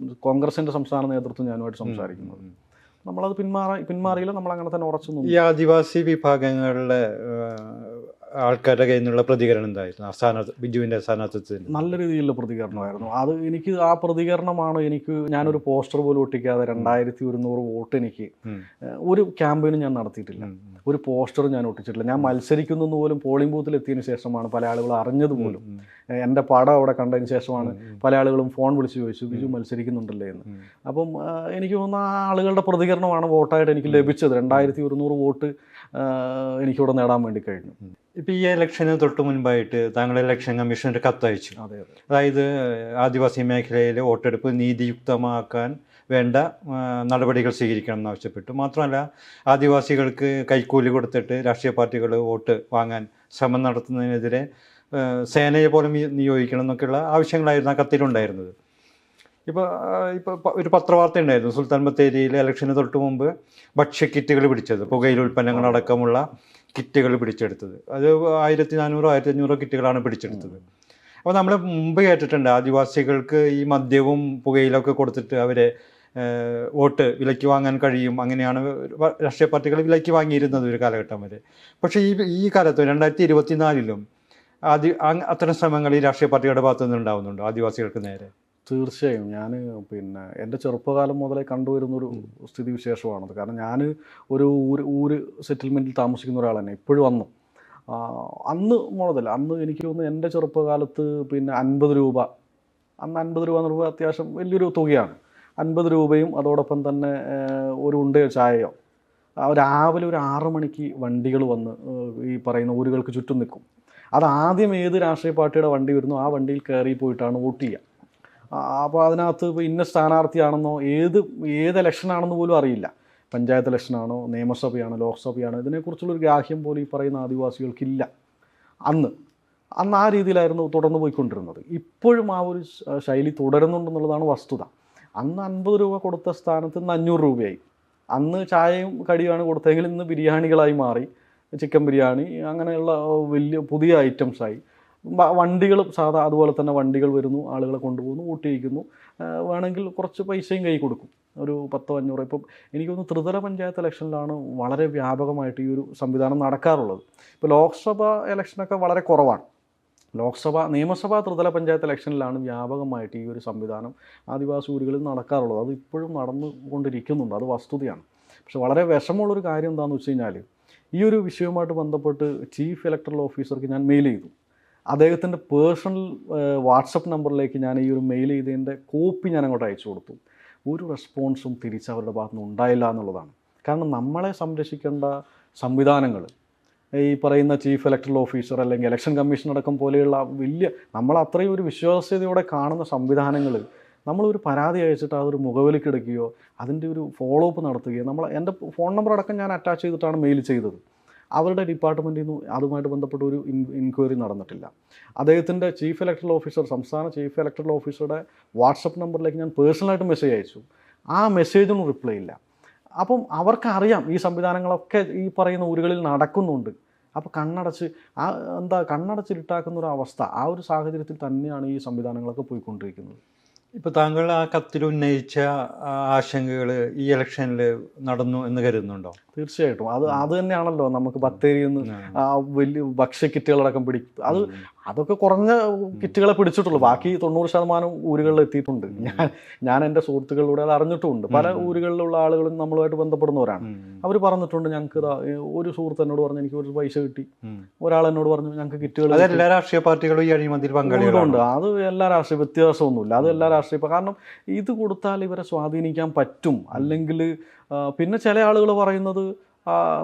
കോൺഗ്രസിൻ്റെ സംസ്ഥാന നേതൃത്വം ഞാനുമായിട്ട് സംസാരിക്കുന്നത്. നമ്മളത് പിന്മാറിയില്ല, നമ്മൾ അങ്ങനെ തന്നെ ഉറച്ചു നിന്നു. ഈ ആദിവാസി വിഭാഗങ്ങളിലെ ആൾക്കാരുടെ കയ്യിൽ നിന്നുള്ള പ്രതികരണം എന്തായിരുന്നു ബിജുവിൻ്റെ സ്ഥാനാർത്ഥിത്വത്തിൽ? നല്ല രീതിയിലുള്ള പ്രതികരണമായിരുന്നു. അത് എനിക്ക് ആ പ്രതികരണമാണ് ഞാനൊരു പോസ്റ്റർ പോലും ഒട്ടിക്കാതെ 2100 വോട്ട് എനിക്ക് ഒരു ക്യാമ്പയിനും ഞാൻ നടത്തിയിട്ടില്ല, ഒരു പോസ്റ്റർ ഞാൻ ഒട്ടിച്ചിട്ടില്ല. ഞാൻ മത്സരിക്കുന്നു പോലും പോളിംഗ് ബൂത്തിൽ എത്തിയതിനു ശേഷമാണ് പല ആളുകൾ അറിഞ്ഞത് പോലും. എൻ്റെ പടം അവിടെ കണ്ടതിന് ശേഷമാണ് പല ആളുകളും ഫോൺ വിളിച്ച് ചോദിച്ചു ബിജു മത്സരിക്കുന്നുണ്ടല്ലേ എന്ന്. അപ്പം എനിക്ക് തോന്നുന്ന ആ ആളുകളുടെ പ്രതികരണമാണ് വോട്ടായിട്ട് എനിക്ക് ലഭിച്ചത്. 2100 വോട്ട് എനിക്കിവിടെ നേടാൻ വേണ്ടി കഴിഞ്ഞു. ഇപ്പോൾ ഈ ഇലക്ഷന് തൊട്ട് മുൻപായിട്ട് താങ്കൾ ഇലക്ഷൻ കമ്മീഷനൊരു കത്തയച്ചു. അതായത് ആദിവാസി മേഖലയിൽ വോട്ടെടുപ്പ് നീതിയുക്തമാക്കാൻ വേണ്ട നടപടികൾ സ്വീകരിക്കണം എന്നാവശ്യപ്പെട്ടു. മാത്രമല്ല ആദിവാസികൾക്ക് കൈക്കൂലി കൊടുത്തിട്ട് രാഷ്ട്രീയ പാർട്ടികൾ വോട്ട് വാങ്ങാൻ ശ്രമം നടത്തുന്നതിനെതിരെ സേനയെ പോലും നിയോഗിക്കണം എന്നൊക്കെയുള്ള ആവശ്യങ്ങളായിരുന്നു ആ കത്തിലുണ്ടായിരുന്നത്. ഇപ്പോൾ ഒരു പത്രവാർത്ത ഉണ്ടായിരുന്നു, സുൽത്താൻ ബത്തേരിയിലെ ഇലക്ഷന് തൊട്ട് മുമ്പ് ഭക്ഷ്യക്കിറ്റുകൾ പിടിച്ചത്, പുകയില ഉൽപ്പന്നങ്ങളടക്കമുള്ള കിറ്റുകൾ പിടിച്ചെടുത്തത്. അത് 1400-1500 കിറ്റുകളാണ് പിടിച്ചെടുത്തത്. അപ്പോൾ നമ്മൾ മുമ്പ് കേട്ടിട്ടുണ്ട് ആദിവാസികൾക്ക് ഈ മദ്യവും പുകയിലൊക്കെ കൊടുത്തിട്ട് അവരെ വോട്ട് വിലയ്ക്ക് വാങ്ങാൻ കഴിയും, അങ്ങനെയാണ് രാഷ്ട്രീയ പാർട്ടികൾ വിലയ്ക്ക് വാങ്ങിയിരുന്നത് ഒരു കാലഘട്ടം വരെ. പക്ഷേ ഈ കാലത്ത് 2024-ലും അത്തരം ശ്രമങ്ങൾ ഈ രാഷ്ട്രീയ പാർട്ടികളുടെ ഭാഗത്തു നിന്ന് ഉണ്ടാവുന്നുണ്ടോ ആദിവാസികൾക്ക് നേരെ? തീർച്ചയായും. ഞാൻ എൻ്റെ ചെറുപ്പകാലം മുതലേ കണ്ടുവരുന്നൊരു സ്ഥിതിവിശേഷമാണത്. കാരണം ഞാൻ ഒരു ഊര് സെറ്റിൽമെൻറ്റിൽ താമസിക്കുന്ന ഒരാൾ തന്നെ ഇപ്പോഴും അന്ന് മുതൽ എനിക്ക് തോന്നുന്നു എൻ്റെ ചെറുപ്പകാലത്ത് 50 രൂപ, അന്ന് 50 രൂപ എന്ന് പറയുമ്പോൾ അത്യാവശ്യം വലിയൊരു തുകയാണ്. 50 രൂപയും അതോടൊപ്പം തന്നെ ഒരു ഉണ്ടയോ ചായയോ. രാവിലെ ഒരു 6 മണിക്ക് വണ്ടികൾ വന്ന് ഈ പറയുന്ന ഊരുകൾക്ക് ചുറ്റും നിൽക്കും. അതാദ്യം ഏത് രാഷ്ട്രീയ പാർട്ടിയുടെ വണ്ടി വരുന്നു ആ വണ്ടിയിൽ കയറി പോയിട്ടാണ് വോട്ട് ചെയ്യുക. അപ്പോൾ അതിനകത്ത് ഇപ്പോൾ ഇന്ന സ്ഥാനാർത്ഥിയാണെന്നോ ഏത് ഇലക്ഷനാണെന്ന് പോലും അറിയില്ല. പഞ്ചായത്ത് ഇലക്ഷനാണോ, നിയമസഭയാണോ, ലോക്സഭയാണോ, ഇതിനെക്കുറിച്ചുള്ളൊരു ഗ്രാഹ്യം പോലും ഈ പറയുന്ന ആദിവാസികൾക്കില്ല അന്ന്. അന്ന് ആ രീതിയിലായിരുന്നു തുടർന്ന് പോയിക്കൊണ്ടിരുന്നത്. ഇപ്പോഴും ആ ഒരു ശൈലി തുടരുന്നുണ്ടെന്നുള്ളതാണ് വസ്തുത. അന്ന് 50 രൂപ കൊടുത്ത സ്ഥാനത്ത് ഇന്ന് 500 രൂപയായി. അന്ന് ചായയും കടിയുമാണ് കൊടുത്തതെങ്കിൽ ഇന്ന് ബിരിയാണികളായി മാറി. ചിക്കൻ ബിരിയാണി അങ്ങനെയുള്ള വലിയ പുതിയ ഐറ്റംസായി. വണ്ടികളും സാധാ അതുപോലെ തന്നെ വണ്ടികൾ വരുന്നു, ആളുകളെ കൊണ്ടുപോകുന്നു, ഊട്ടിയിരിക്കുന്നു. വേണമെങ്കിൽ കുറച്ച് പൈസയും കൈ കൊടുക്കും, ഒരു 10-500. ഇപ്പം എനിക്ക് തോന്നുന്നു ത്രിതല പഞ്ചായത്ത് ഇലക്ഷനിലാണ് വളരെ വ്യാപകമായിട്ട് ഈ ഒരു സംവിധാനം നടക്കാറുള്ളത്. ഇപ്പോൾ ലോക്സഭ ഇലക്ഷനൊക്കെ വളരെ കുറവാണ്. നിയമസഭാ ത്രിതല പഞ്ചായത്ത് ഇലക്ഷനിലാണ് വ്യാപകമായിട്ട് ഈ ഒരു സംവിധാനം ആദിവാസി ഊരുകളിൽ നടക്കാറുള്ളത്. അത് ഇപ്പോഴും നടന്നുകൊണ്ടിരിക്കുന്നുണ്ട്, അത് വസ്തുതയാണ്. പക്ഷെ വളരെ വിഷമമുള്ളൊരു കാര്യം എന്താണെന്ന് വെച്ച് കഴിഞ്ഞാൽ, ഈ ഒരു വിഷയവുമായിട്ട് ബന്ധപ്പെട്ട് ചീഫ് ഇലക്ടറൽ ഓഫീസർക്ക് ഞാൻ മെയിൽ ചെയ്തു. അദ്ദേഹത്തിൻ്റെ പേഴ്സണൽ വാട്സപ്പ് നമ്പറിലേക്ക് ഞാൻ ഈ ഒരു മെയിൽ ചെയ്തതിൻ്റെ കോപ്പി ഞാൻ അങ്ങോട്ട് അയച്ചു കൊടുത്തു. ഒരു റെസ്പോൺസും തിരിച്ചവരുടെ ഭാഗത്തുനിന്ന് ഉണ്ടായില്ല എന്നുള്ളതാണ്. കാരണം നമ്മളെ സംരക്ഷിക്കേണ്ട സംവിധാനങ്ങൾ, ഈ പറയുന്ന ചീഫ് ഇലക്ടറൽ ഓഫീസർ അല്ലെങ്കിൽ ഇലക്ഷൻ കമ്മീഷൻ അടക്കം പോലെയുള്ള വലിയ നമ്മൾ അത്രയും ഒരു വിശ്വാസ്യതയോടെ കാണുന്ന സംവിധാനങ്ങൾ നമ്മളൊരു പരാതി അയച്ചിട്ട് അതൊരു മുഖവിലക്കെടുക്കുകയോ അതിൻ്റെ ഒരു ഫോളോ അപ്പ് നടത്തുകയോ, എൻ്റെ ഫോൺ നമ്പർ അടക്കം ഞാൻ അറ്റാച്ച് ചെയ്തിട്ടാണ് മെയിൽ ചെയ്തത്. അവരുടെ ഡിപ്പാർട്ട്മെൻറ്റിൽ നിന്ന് അതുമായിട്ട് ബന്ധപ്പെട്ട ഒരു ഇൻക്വയറി നടന്നിട്ടില്ല. അദ്ദേഹത്തിൻ്റെ ചീഫ് ഇലക്ടറൽ ഓഫീസർ, സംസ്ഥാന ചീഫ് ഇലക്ടറൽ ഓഫീസറുടെ വാട്സപ്പ് നമ്പറിലേക്ക് ഞാൻ പേഴ്സണലായിട്ട് മെസ്സേജ് അയച്ചു. ആ മെസ്സേജിനും റിപ്ലൈ ഇല്ല. അപ്പം അവർക്കറിയാം ഈ സംവിധാനങ്ങളൊക്കെ ഈ പറയുന്ന ഊരുകളിൽ നടക്കുന്നുണ്ട്. അപ്പോൾ കണ്ണടച്ചിട്ടാക്കുന്ന ഒരു അവസ്ഥ, ആ ഒരു സാഹചര്യത്തിൽ തന്നെയാണ് ഈ സംവിധാനങ്ങളൊക്കെ പോയിക്കൊണ്ടിരിക്കുന്നത്. ഇപ്പോൾ താങ്കൾ ആ കത്തിൽ ഉന്നയിച്ച ആശങ്കകൾ ഈ ഇലക്ഷനിൽ നടന്നു എന്ന് കരുതുന്നുണ്ടോ? തീർച്ചയായിട്ടും. അത് തന്നെയാണല്ലോ നമുക്ക് ബത്തേരിയിൽ നിന്ന് വലിയ ഭക്ഷ്യ കിറ്റുകളടക്കം അതൊക്കെ കുറഞ്ഞ കിറ്റുകളെ പിടിച്ചിട്ടുള്ളൂ. ബാക്കി 90% ഊരുകളിൽ എത്തിയിട്ടുണ്ട്. ഞാൻ എൻ്റെ സുഹൃത്തുക്കളിലൂടെ അത് അറിഞ്ഞിട്ടുമുണ്ട്. പല ഊരുകളിലുള്ള ആളുകളും നമ്മളുമായിട്ട് ബന്ധപ്പെടുന്നവരാണ്. അവർ പറഞ്ഞിട്ടുണ്ട്, ഞങ്ങൾക്ക് ഒരു സുഹൃത്ത് എന്നോട് പറഞ്ഞു എനിക്ക് കുറച്ച് പൈസ കിട്ടി, ഒരാൾ എന്നോട് പറഞ്ഞു ഞങ്ങൾക്ക് കിറ്റുകൾ. എല്ലാ രാഷ്ട്രീയ പാർട്ടികളും ഈ അഴിമതിയിൽ പങ്കാളികളുണ്ട്. അത് എല്ലാ രാഷ്ട്രീയ വ്യത്യാസമൊന്നുമില്ല. അത് എല്ലാ രാഷ്ട്രീയ, കാരണം ഇത് കൊടുത്താൽ ഇവരെ സ്വാധീനിക്കാൻ പറ്റും. അല്ലെങ്കിൽ പിന്നെ ചില ആളുകൾ പറയുന്നത്,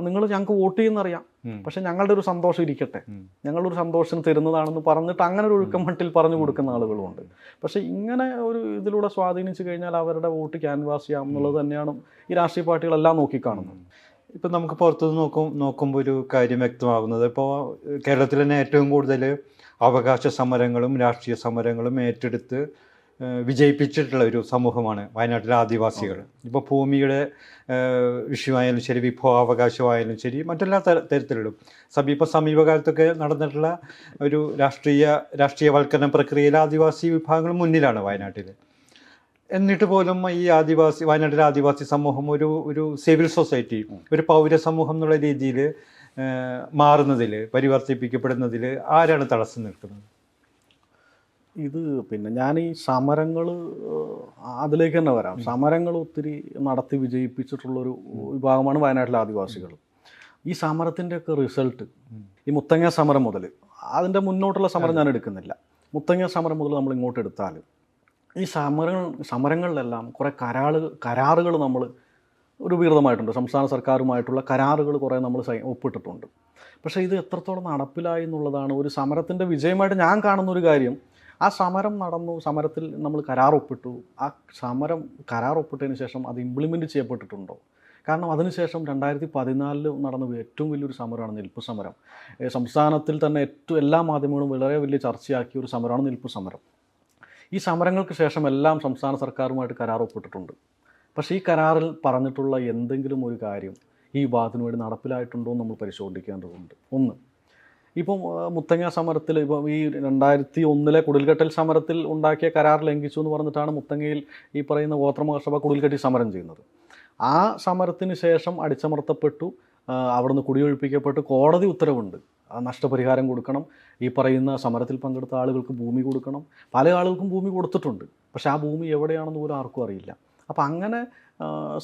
നിങ്ങൾ ഞങ്ങൾക്ക് വോട്ട് ചെയ്യുന്നറിയാം, പക്ഷെ ഞങ്ങളുടെ ഒരു സന്തോഷം ഇരിക്കട്ടെ, ഞങ്ങളുടെ ഒരു സന്തോഷം തരുന്നതാണെന്ന് പറഞ്ഞിട്ട് അങ്ങനെ ഒരു ഒഴുക്കം മട്ടിൽ പറഞ്ഞു കൊടുക്കുന്ന ആളുകളുമുണ്ട്. പക്ഷെ ഇങ്ങനെ ഒരു ഇതിലൂടെ സ്വാധീനിച്ചു കഴിഞ്ഞാൽ അവരുടെ വോട്ട് ക്യാൻവാസ് ചെയ്യാം എന്നുള്ളത് തന്നെയാണ് ഈ രാഷ്ട്രീയ പാർട്ടികളെല്ലാം നോക്കിക്കാണുന്നത്. ഇപ്പം നമുക്ക് പുറത്തുനിന്ന് നോക്കുമ്പോൾ ഒരു കാര്യം വ്യക്തമാകുന്നത്, ഇപ്പോൾ കേരളത്തിൽ തന്നെ ഏറ്റവും കൂടുതൽ അവകാശ സമരങ്ങളും രാഷ്ട്രീയ സമരങ്ങളും ഏറ്റെടുത്ത് വിജയിപ്പിച്ചിട്ടുള്ള ഒരു സമൂഹമാണ് വയനാട്ടിലെ ആദിവാസികൾ. ഇപ്പോൾ ഭൂമിയുടെ വിഷയമായാലും ശരി, വിഭവാവകാശമായാലും ശരി, മറ്റെല്ലാ തരത്തിലും സമീപകാലത്തൊക്കെ നടന്നിട്ടുള്ള ഒരു രാഷ്ട്രീയവൽക്കരണ പ്രക്രിയയിൽ ആദിവാസി വിഭാഗങ്ങൾ മുന്നിലാണ് വയനാട്ടിൽ. എന്നിട്ട് പോലും ഈ വയനാട്ടിലെ ആദിവാസി സമൂഹം ഒരു സിവിൽ സൊസൈറ്റി, ഒരു പൗരസമൂഹം എന്നുള്ള രീതിയിൽ മാറുന്നതിൽ, പരിവർത്തിപ്പിക്കപ്പെടുന്നതിൽ ആരാണ് തടസ്സം നിൽക്കുന്നത്? ഇത് പിന്നെ ഞാൻ ഈ സമരങ്ങൾ അതിലേക്ക് തന്നെ വരാം. സമരങ്ങൾ ഒത്തിരി നടത്തി വിജയിപ്പിച്ചിട്ടുള്ളൊരു വിഭാഗമാണ് വയനാട്ടിലെ ആദിവാസികൾ. ഈ സമരത്തിൻ്റെയൊക്കെ റിസൾട്ട്, ഈ മുത്തങ്ങ സമരം മുതൽ, അതിൻ്റെ മുന്നോട്ടുള്ള സമരം ഞാൻ എടുക്കുന്നില്ല, മുത്തങ്ങ സമരം മുതൽ നമ്മൾ ഇങ്ങോട്ട് എടുത്താൽ ഈ സമരങ്ങളിലെല്ലാം കുറേ കരാറുകൾ നമ്മൾ രൂപീകൃതമായിട്ടുണ്ട്. സംസ്ഥാന സർക്കാരുമായിട്ടുള്ള കരാറുകൾ കുറേ നമ്മൾ ഒപ്പിട്ടിട്ടുണ്ട്. പക്ഷേ ഇത് എത്രത്തോളം നടപ്പിലായി എന്നുള്ളതാണ് ഒരു സമരത്തിൻ്റെ വിജയമായിട്ട് ഞാൻ കാണുന്നൊരു കാര്യം. ആ സമരം നടന്നു, സമരത്തിൽ നമ്മൾ കരാർ ഒപ്പിട്ടു, ആ കരാർ ഒപ്പിട്ടതിന് ശേഷം അത് ഇംപ്ലിമെൻറ്റ് ചെയ്യപ്പെട്ടിട്ടുണ്ടോ? കാരണം അതിനുശേഷം 2014 നടന്ന ഏറ്റവും വലിയൊരു സമരമാണ് നിൽപ്പ് സമരം. സംസ്ഥാനത്തിൽ തന്നെ എല്ലാ മാധ്യമങ്ങളും വളരെ വലിയ ചർച്ചയാക്കിയ ഒരു സമരമാണ് നിൽപ്പ് സമരം. ഈ സമരങ്ങൾക്ക് ശേഷം എല്ലാം സംസ്ഥാന സർക്കാരുമായിട്ട് കരാർ ഒപ്പിട്ടിട്ടുണ്ട്. പക്ഷേ ഈ കരാറിൽ പറഞ്ഞിട്ടുള്ള എന്തെങ്കിലും ഒരു കാര്യം ഈ വിഭാഗത്തിന് വേണ്ടി നടപ്പിലായിട്ടുണ്ടോ എന്ന് നമ്മൾ പരിശോധിക്കേണ്ടതുണ്ട്. ഒന്ന്, ഇപ്പം മുത്തങ്ങ സമരത്തിൽ, ഇപ്പം ഈ 2001 കുടിൽകെട്ടൽ സമരത്തിൽ ഉണ്ടാക്കിയ കരാർ ലംഘിച്ചു എന്ന് പറഞ്ഞിട്ടാണ് മുത്തങ്ങയിൽ ഈ പറയുന്ന ഗോത്രമഹാസഭ കുടിൽകെട്ടി സമരം ചെയ്യുന്നത്. ആ സമരത്തിന് ശേഷം അടിച്ചമർത്തപ്പെട്ടു, അവിടുന്ന് കുടിയൊഴിപ്പിക്കപ്പെട്ടു. കോടതി ഉത്തരവുണ്ട്, നഷ്ടപരിഹാരം കൊടുക്കണം, ഈ പറയുന്ന സമരത്തിൽ പങ്കെടുത്ത ആളുകൾക്ക് ഭൂമി കൊടുക്കണം. പല ആളുകൾക്കും ഭൂമി കൊടുത്തിട്ടുണ്ട്, പക്ഷേ ആ ഭൂമി എവിടെയാണെന്ന് പോലും ആർക്കും അറിയില്ല. അപ്പം അങ്ങനെ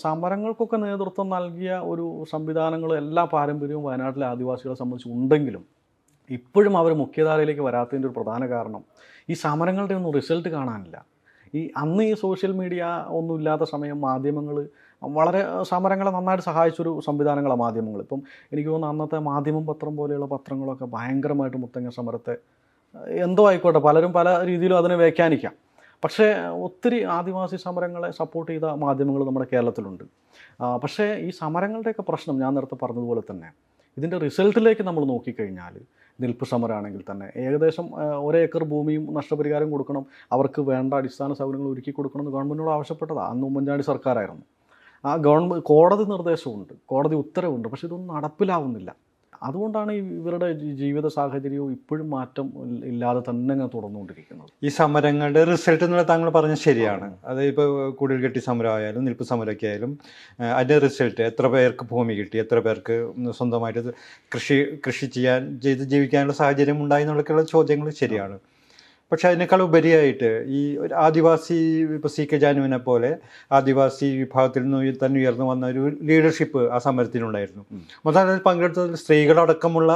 സമരങ്ങൾക്കൊക്കെ നേതൃത്വം നൽകിയ ഒരു സംവിധാനങ്ങൾ എല്ലാ പാരമ്പര്യവും വയനാട്ടിലെ ആദിവാസികളെ സംബന്ധിച്ച് ഉണ്ടെങ്കിലും ഇപ്പോഴും അവർ മുഖ്യധാരയിലേക്ക് വരാത്തതിൻ്റെ ഒരു പ്രധാന കാരണം ഈ സമരങ്ങളുടെ ഒന്നും റിസൾട്ട് കാണാനില്ല. അന്ന് ഈ സോഷ്യൽ മീഡിയ ഒന്നും ഇല്ലാത്ത സമയം മാധ്യമങ്ങൾ വളരെ സമരങ്ങളെ നന്നായിട്ട് സഹായിച്ചൊരു സംവിധാനങ്ങളാണ് മാധ്യമങ്ങൾ. ഇപ്പം എനിക്ക് തോന്നുന്നു അന്നത്തെ മാധ്യമം പത്രം പോലെയുള്ള പത്രങ്ങളൊക്കെ ഭയങ്കരമായിട്ട് മുത്തങ്ങ സമരത്തെ എന്തോ ആയിക്കോട്ടെ, പലരും പല രീതിയിലും അതിനെ വ്യാഖ്യാനിക്കാം, പക്ഷേ ഒത്തിരി ആദിവാസി സമരങ്ങളെ സപ്പോർട്ട് ചെയ്ത മാധ്യമങ്ങൾ നമ്മുടെ കേരളത്തിലുണ്ട്. പക്ഷേ ഈ സമരങ്ങളുടെയൊക്കെ പ്രശ്നം ഞാൻ നേരത്തെ പറഞ്ഞതുപോലെ തന്നെ ഇതിൻ്റെ റിസൾട്ടിലേക്ക് നമ്മൾ നോക്കിക്കഴിഞ്ഞാൽ നിൽപ്പ് സമരമാണെങ്കിൽ തന്നെ ഏകദേശം 1 ഏക്കർ ഭൂമിയും നഷ്ടപരിഹാരം കൊടുക്കണം, അവർക്ക് വേണ്ട അടിസ്ഥാന സൗകര്യങ്ങൾ ഒരുക്കി കൊടുക്കണമെന്ന് ഗവൺമെൻറ്റിനോട് ആവശ്യപ്പെട്ടതാണ്. അന്ന് ഉമ്മൻചാണ്ടി സർക്കാരായിരുന്നു. ആ കോടതി നിർദ്ദേശമുണ്ട്, കോടതി ഉത്തരവുണ്ട്, പക്ഷേ ഇതൊന്നും നടപ്പിലാവുന്നില്ല. അതുകൊണ്ടാണ് ഇവരുടെ ജീവിത സാഹചര്യവും ഇപ്പോഴും മാറ്റം ഇല്ലാതെ തന്നെ അങ്ങനെ തുടർന്നുകൊണ്ടിരിക്കുന്നത്. ഈ സമരങ്ങളുടെ റിസൾട്ട് എന്നുള്ള താങ്കൾ പറഞ്ഞത് ശരിയാണ്. അത് ഇപ്പോൾ കുടിൽകെട്ടി സമരമായാലും നിൽപ്പ് സമരമൊക്കെ ആയാലും അതിൻ്റെ റിസൾട്ട് എത്ര പേർക്ക് ഭൂമി കിട്ടി, എത്ര പേർക്ക് സ്വന്തമായിട്ട് കൃഷി ചെയ്ത് ജീവിക്കാനുള്ള സാഹചര്യം ഉണ്ടായി എന്നുള്ളൊക്കെയുള്ള ചോദ്യങ്ങൾ ശരിയാണ്. പക്ഷെ അതിനേക്കാൾ ഉപരിയായിട്ട് ഈ ഒരു ആദിവാസി, ഇപ്പോൾ സി കെ ജാനുവിനെ പോലെ ആദിവാസി വിഭാഗത്തിൽ നിന്ന് തന്നെ ഉയർന്നു വന്ന ഒരു ലീഡർഷിപ്പ് ആ സമരത്തിനുണ്ടായിരുന്നു. മൊത്തത്തിൽ പങ്കെടുത്തതിൽ സ്ത്രീകളടക്കമുള്ള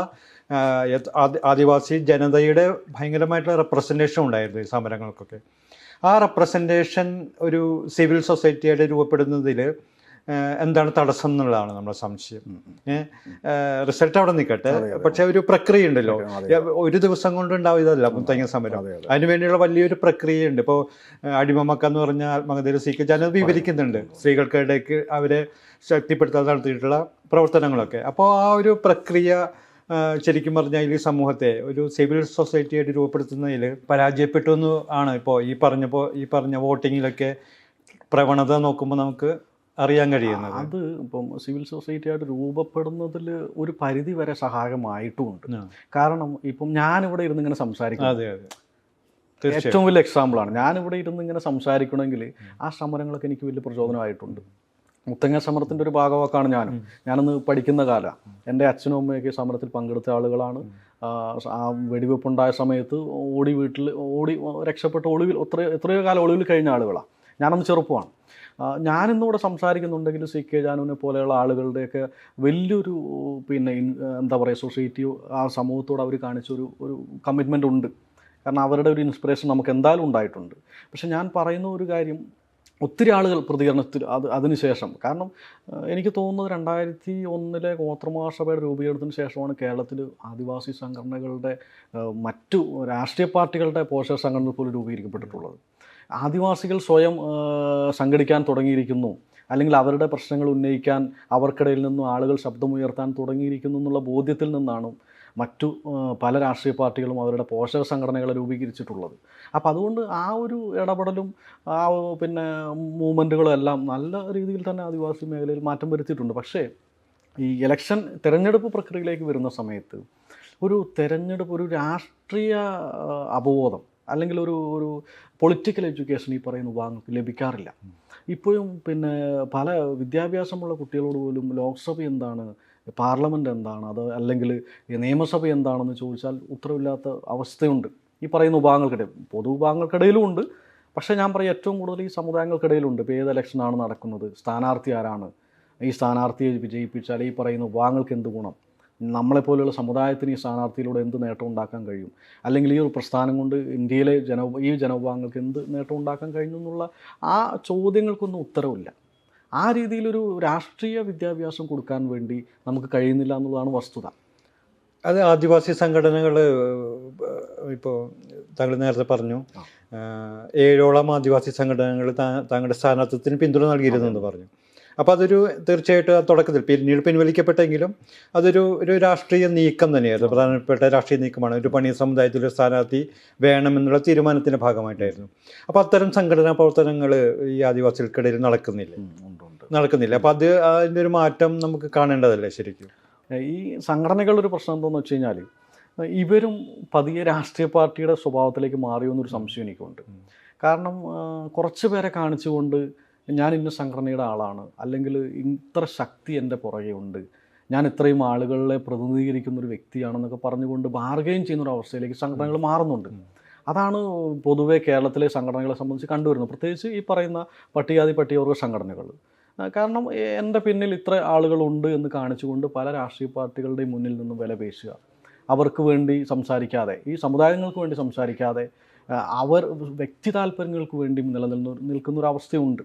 ആദിവാസി ജനതയുടെ ഭയങ്കരമായിട്ടുള്ള റെപ്രസെൻറ്റേഷൻ ഉണ്ടായിരുന്നു ഈ സമരങ്ങൾക്കൊക്കെ. ആ റെപ്രസെൻറ്റേഷൻ ഒരു സിവിൽ സൊസൈറ്റിയായിട്ട് രൂപപ്പെടുന്നതിൽ എന്താണ് തടസ്സം എന്നുള്ളതാണ് നമ്മുടെ സംശയം. റിസൾട്ട് അവിടെ നിൽക്കട്ടെ, പക്ഷെ ഒരു പ്രക്രിയ ഉണ്ടല്ലോ, ഒരു ദിവസം കൊണ്ട് ഉണ്ടാവില്ല മുത്തങ്ങ സമരം. അതിനുവേണ്ടിയുള്ള വലിയൊരു പ്രക്രിയ ഉണ്ട്. ഇപ്പോൾ അടിമമക്ക എന്ന് പറഞ്ഞ ആത്മകഥയിൽ സി കെ ജാനത് വിവരിക്കുന്നുണ്ട് സ്ത്രീകൾക്കിടയ്ക്ക് അവരെ ശക്തിപ്പെടുത്താൻ നടത്തിയിട്ടുള്ള പ്രവർത്തനങ്ങളൊക്കെ. അപ്പോൾ ആ ഒരു പ്രക്രിയ ശരിക്കും പറഞ്ഞാൽ ഈ സമൂഹത്തെ ഒരു സിവിൽ സൊസൈറ്റിയായിട്ട് രൂപപ്പെടുത്തുന്നതിൽ പരാജയപ്പെട്ടു എന്ന് ആണ് ഇപ്പോൾ ഈ പറഞ്ഞ വോട്ടിങ്ങിലൊക്കെ പ്രവണത നോക്കുമ്പോൾ നമുക്ക് അറിയാൻ കഴിയുന്നത്. അത് ഇപ്പം സിവിൽ സൊസൈറ്റിയായിട്ട് രൂപപ്പെടുന്നതിൽ ഒരു പരിധി വരെ സഹായകമായിട്ടുമുണ്ട്. കാരണം ഇപ്പം ഞാനിവിടെ ഇരുന്ന് ഇങ്ങനെ സംസാരിക്കുന്നത് ഏറ്റവും വലിയ എക്സാമ്പിളാണ്. ഞാനിവിടെ ഇരുന്ന് ഇങ്ങനെ സംസാരിക്കണമെങ്കിൽ ആ സമരങ്ങളൊക്കെ എനിക്ക് വലിയ പ്രചോദനമായിട്ടുണ്ട്. മുത്തങ്ങ സമരത്തിൻ്റെ ഒരു ഭാഗവാക്കാണ് ഞാനന്ന് പഠിക്കുന്ന കാലം. എൻ്റെ അച്ഛനും അമ്മയൊക്കെ സമരത്തിൽ പങ്കെടുത്ത ആളുകളാണ്. ആ വെടിവെപ്പുണ്ടായ സമയത്ത് ഓടി രക്ഷപ്പെട്ട ഒളിവിൽ എത്രയോ കാലം ഒളിവിൽ കഴിഞ്ഞ ആളുകളാണ്. ഞാനന്ന് ചെറുപ്പമാണ്. ഞാനിന്നിവിടെ സംസാരിക്കുന്നുണ്ടെങ്കിൽ സി കെ ജാനുവിനെ പോലെയുള്ള ആളുകളുടെയൊക്കെ വലിയൊരു എന്താ പറയുക സൊസൈറ്റി ആ സമൂഹത്തോട് അവർ കാണിച്ചൊരു കമ്മിറ്റ്മെൻ്റ് ഉണ്ട്. കാരണം അവരുടെ ഒരു ഇൻസ്പിറേഷൻ നമുക്ക് എന്തായാലും ഉണ്ടായിട്ടുണ്ട്. പക്ഷെ ഞാൻ പറയുന്ന ഒരു കാര്യം, ഒത്തിരി ആളുകൾ പ്രതികരണത്തിൽ അതിനുശേഷം, കാരണം എനിക്ക് തോന്നുന്നത് 2001 ഗോത്രമഹാസഭയുടെ രൂപീകരണത്തിന് ശേഷമാണ് കേരളത്തിൽ ആദിവാസി സംഘടനകളുടെ മറ്റു രാഷ്ട്രീയ പാർട്ടികളുടെ പോഷക സംഘടനകൾ പോലും രൂപീകരിക്കപ്പെട്ടിട്ടുള്ളത്. ആദിവാസികൾ സ്വയം സംഘടിക്കാൻ തുടങ്ങിയിരിക്കുന്നു, അല്ലെങ്കിൽ അവരുടെ പ്രശ്നങ്ങൾ ഉന്നയിക്കാൻ അവർക്കിടയിൽ നിന്നും ആളുകൾ ശബ്ദമുയർത്താൻ തുടങ്ങിയിരിക്കുന്നു എന്നുള്ള ബോധ്യത്തിൽ നിന്നാണ് മറ്റു പല രാഷ്ട്രീയ പാർട്ടികളും അവരുടെ പോഷക സംഘടനകളെ രൂപീകരിച്ചിട്ടുള്ളത്. അപ്പോൾ അതുകൊണ്ട് ആ ഒരു ഇടപെടലും ആ മൂവ്മെൻറ്റുകളും എല്ലാം നല്ല രീതിയിൽ തന്നെ ആദിവാസി മേഖലയിൽ മാറ്റം വരുത്തിയിട്ടുണ്ട്. പക്ഷേ ഈ തെരഞ്ഞെടുപ്പ് പ്രക്രിയയിലേക്ക് വരുന്ന സമയത്ത് ഒരു രാഷ്ട്രീയ അവബോധം അല്ലെങ്കിൽ ഒരു പൊളിറ്റിക്കൽ എഡ്യൂക്കേഷൻ ഈ പറയുന്ന വിഭാഗങ്ങൾക്ക് ലഭിക്കാറില്ല. ഇപ്പോഴും പല വിദ്യാഭ്യാസമുള്ള കുട്ടികളോട് പോലും ലോക്സഭ എന്താണ്, പാർലമെൻറ്റ് എന്താണ്, അത് അല്ലെങ്കിൽ നിയമസഭ എന്താണെന്ന് ചോദിച്ചാൽ ഉത്തരവില്ലാത്ത അവസ്ഥയുണ്ട് ഈ പറയുന്ന വിഭാഗങ്ങൾക്കിടയിൽ. പൊതുവിഭാഗങ്ങൾക്കിടയിലും ഉണ്ട്, പക്ഷേ ഞാൻ പറയും ഏറ്റവും കൂടുതൽ ഈ സമുദായങ്ങൾക്കിടയിലുണ്ട്. ഇപ്പോൾ ഏത് ഇലക്ഷനാണ് നടക്കുന്നത്, സ്ഥാനാർത്ഥി ആരാണ്, ഈ സ്ഥാനാർത്ഥിയെ വിജയിപ്പിച്ചാൽ ഈ പറയുന്ന വിഭാഗങ്ങൾക്ക് എന്ത് ഗുണം, നമ്മളെപ്പോലെയുള്ള സമുദായത്തിന് ഈ സ്ഥാനാർത്ഥിയിലൂടെ എന്ത് നേട്ടം ഉണ്ടാക്കാൻ കഴിയും, അല്ലെങ്കിൽ ഈ ഒരു പ്രസ്ഥാനം കൊണ്ട് ഇന്ത്യയിലെ ഈ ജനവിഭാഗങ്ങൾക്ക് എന്ത് നേട്ടം ഉണ്ടാക്കാൻ കഴിഞ്ഞു എന്നുള്ള ആ ചോദ്യങ്ങൾക്കൊന്നും ഉത്തരവില്ല. ആ രീതിയിലൊരു രാഷ്ട്രീയ വിദ്യാഭ്യാസം കൊടുക്കാൻ വേണ്ടി നമുക്ക് കഴിയുന്നില്ല എന്നുള്ളതാണ് വസ്തുത. അത് ആദിവാസി സംഘടനകൾ ഇപ്പോൾ താങ്കൾ നേരത്തെ പറഞ്ഞു 7ഓളം ആദിവാസി സംഘടനകൾ താങ്കളുടെ സ്ഥാനാർത്ഥിത്വത്തിന് പിന്തുണ നൽകിയിരുന്നെന്ന് പറഞ്ഞു. അപ്പോൾ അതൊരു തീർച്ചയായിട്ടും തുടക്കത്തിൽ പിന്നീട് പിൻവലിക്കപ്പെട്ടെങ്കിലും അതൊരു രാഷ്ട്രീയ നീക്കം തന്നെയായിരുന്നു, പ്രധാനപ്പെട്ട രാഷ്ട്രീയ നീക്കമാണ്. ഒരു പണിയ സമുദായത്തിലൊരു സ്ഥാനാർത്ഥി വേണമെന്നുള്ള തീരുമാനത്തിൻ്റെ ഭാഗമായിട്ടായിരുന്നു. അപ്പോൾ അത്തരം സംഘടനാ പ്രവർത്തനങ്ങൾ ഈ ആദിവാസികൾക്കിടയിൽ നടക്കുന്നില്ല. അപ്പോൾ അതിൻ്റെ ഒരു മാറ്റം നമുക്ക് കാണേണ്ടതല്ലേ ശരിക്കും? ഈ സംഘടനകളുടെ ഒരു പ്രശ്നം എന്താണെന്ന് വെച്ച് കഴിഞ്ഞാൽ ഇവരും പതിയെ രാഷ്ട്രീയ പാർട്ടിയുടെ സ്വഭാവത്തിലേക്ക് മാറിയോ എന്നൊരു സംശയം എനിക്കുണ്ട്. കാരണം കുറച്ച് പേരെ കാണിച്ചുകൊണ്ട് ഞാൻ ഇന്ന സംഘടനയുടെ ആളാണ്, അല്ലെങ്കിൽ ഇത്ര ശക്തി എൻ്റെ പുറകെ ഉണ്ട്, ഞാൻ ഇത്രയും ആളുകളെ പ്രതിനിധീകരിക്കുന്നൊരു വ്യക്തിയാണെന്നൊക്കെ പറഞ്ഞുകൊണ്ട് ബാർഗെയിൻ ചെയ്യുന്നൊരു അവസ്ഥയിലേക്ക് സംഘടനകൾ മാറുന്നുണ്ട്. അതാണ് പൊതുവെ കേരളത്തിലെ സംഘടനകളെ സംബന്ധിച്ച് കണ്ടുവരുന്നത്, പ്രത്യേകിച്ച് ഈ പറയുന്ന പട്ടികവർഗ സംഘടനകൾ. കാരണം എൻ്റെ പിന്നിൽ ഇത്ര ആളുകളുണ്ട് എന്ന് കാണിച്ചുകൊണ്ട് പല രാഷ്ട്രീയ പാർട്ടികളുടെയും മുന്നിൽ നിന്നും വില പേശുക, അവർക്ക് വേണ്ടി സംസാരിക്കാതെ, ഈ സമുദായങ്ങൾക്ക് വേണ്ടി സംസാരിക്കാതെ അവർ വ്യക്തി താല്പര്യങ്ങൾക്ക് വേണ്ടി നിൽക്കുന്നൊരവസ്ഥയുണ്ട്.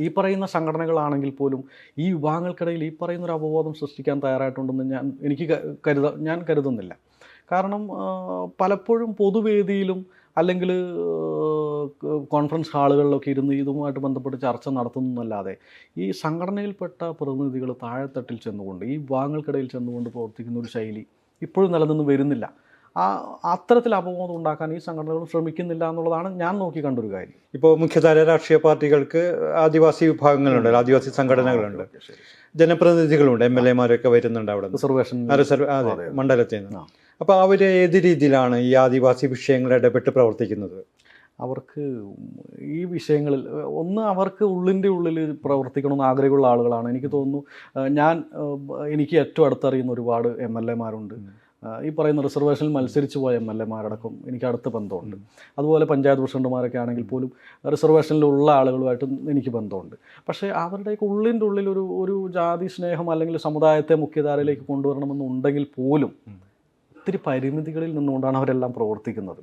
ഈ പറയുന്ന സംഘടനകളാണെങ്കിൽ പോലും ഈ വിഭാഗങ്ങൾക്കിടയിൽ ഈ പറയുന്നൊരു അവബോധം സൃഷ്ടിക്കാൻ തയ്യാറായിട്ടുണ്ടെന്ന് ഞാൻ കരുതുന്നില്ല. കാരണം പലപ്പോഴും പൊതുവേദിയിലും അല്ലെങ്കിൽ കോൺഫറൻസ് ഹാളുകളിലൊക്കെ ഇരുന്ന് ഇതുമായിട്ട് ബന്ധപ്പെട്ട് ചർച്ച നടത്തുന്നതല്ലാതെ ഈ സംഘടനയിൽപ്പെട്ട പ്രതിനിധികൾ താഴെത്തട്ടിൽ ചെന്നുകൊണ്ട് ഈ വിഭാഗങ്ങൾക്കിടയിൽ ചെന്നുകൊണ്ട് പ്രവർത്തിക്കുന്ന ഒരു ശൈലി ഇപ്പോഴും നിലനിന്ന് വരുന്നില്ല. അത്തരത്തിൽ അപബോധം ഉണ്ടാക്കാൻ ഈ സംഘടനകൾ ശ്രമിക്കുന്നില്ല എന്നുള്ളതാണ് ഞാൻ നോക്കി കണ്ടൊരു കാര്യം. ഇപ്പോൾ മുഖ്യധാര രാഷ്ട്രീയ പാർട്ടികൾക്ക് ആദിവാസി വിഭാഗങ്ങളുണ്ട്, ആദിവാസി സംഘടനകളുണ്ട്, ജനപ്രതിനിധികളുണ്ട്, MLA-മാരൊക്കെ വരുന്നുണ്ട് അവിടെ അതെ മണ്ഡലത്തിൽ നിന്ന്. അപ്പോൾ അവർ ഏത് രീതിയിലാണ് ഈ ആദിവാസി വിഷയങ്ങളിൽ ഇടപെട്ട് പ്രവർത്തിക്കുന്നത്? അവർക്ക് ഈ വിഷയങ്ങളിൽ അവർക്ക് ഉള്ളിൻ്റെ ഉള്ളിൽ പ്രവർത്തിക്കണമെന്ന് ആഗ്രഹമുള്ള ആളുകളാണ്. എനിക്ക് തോന്നുന്നു എനിക്ക് ഏറ്റവും അടുത്തറിയുന്ന ഒരുപാട് MLA-മാരുണ്ട്. ഈ പറയുന്ന റിസർവേഷനിൽ മത്സരിച്ച് പോയ MLA-മാരടക്കം എനിക്ക് അടുത്ത ബന്ധമുണ്ട്. അതുപോലെ പഞ്ചായത്ത് പ്രസിഡന്റുമാരൊക്കെ ആണെങ്കിൽ പോലും റിസർവേഷനിലുള്ള ആളുകളുമായിട്ട് എനിക്ക് ബന്ധമുണ്ട്. പക്ഷേ അവരുടെയൊക്കെ ഉള്ളിൻ്റെ ഉള്ളിൽ ഒരു ജാതി സ്നേഹം അല്ലെങ്കിൽ സമുദായത്തെ മുഖ്യധാരയിലേക്ക് കൊണ്ടുവരണമെന്നുണ്ടെങ്കിൽ പോലും ഒത്തിരി പരിമിതികളിൽ നിന്നുകൊണ്ടാണ് അവരെല്ലാം പ്രവർത്തിക്കുന്നത്.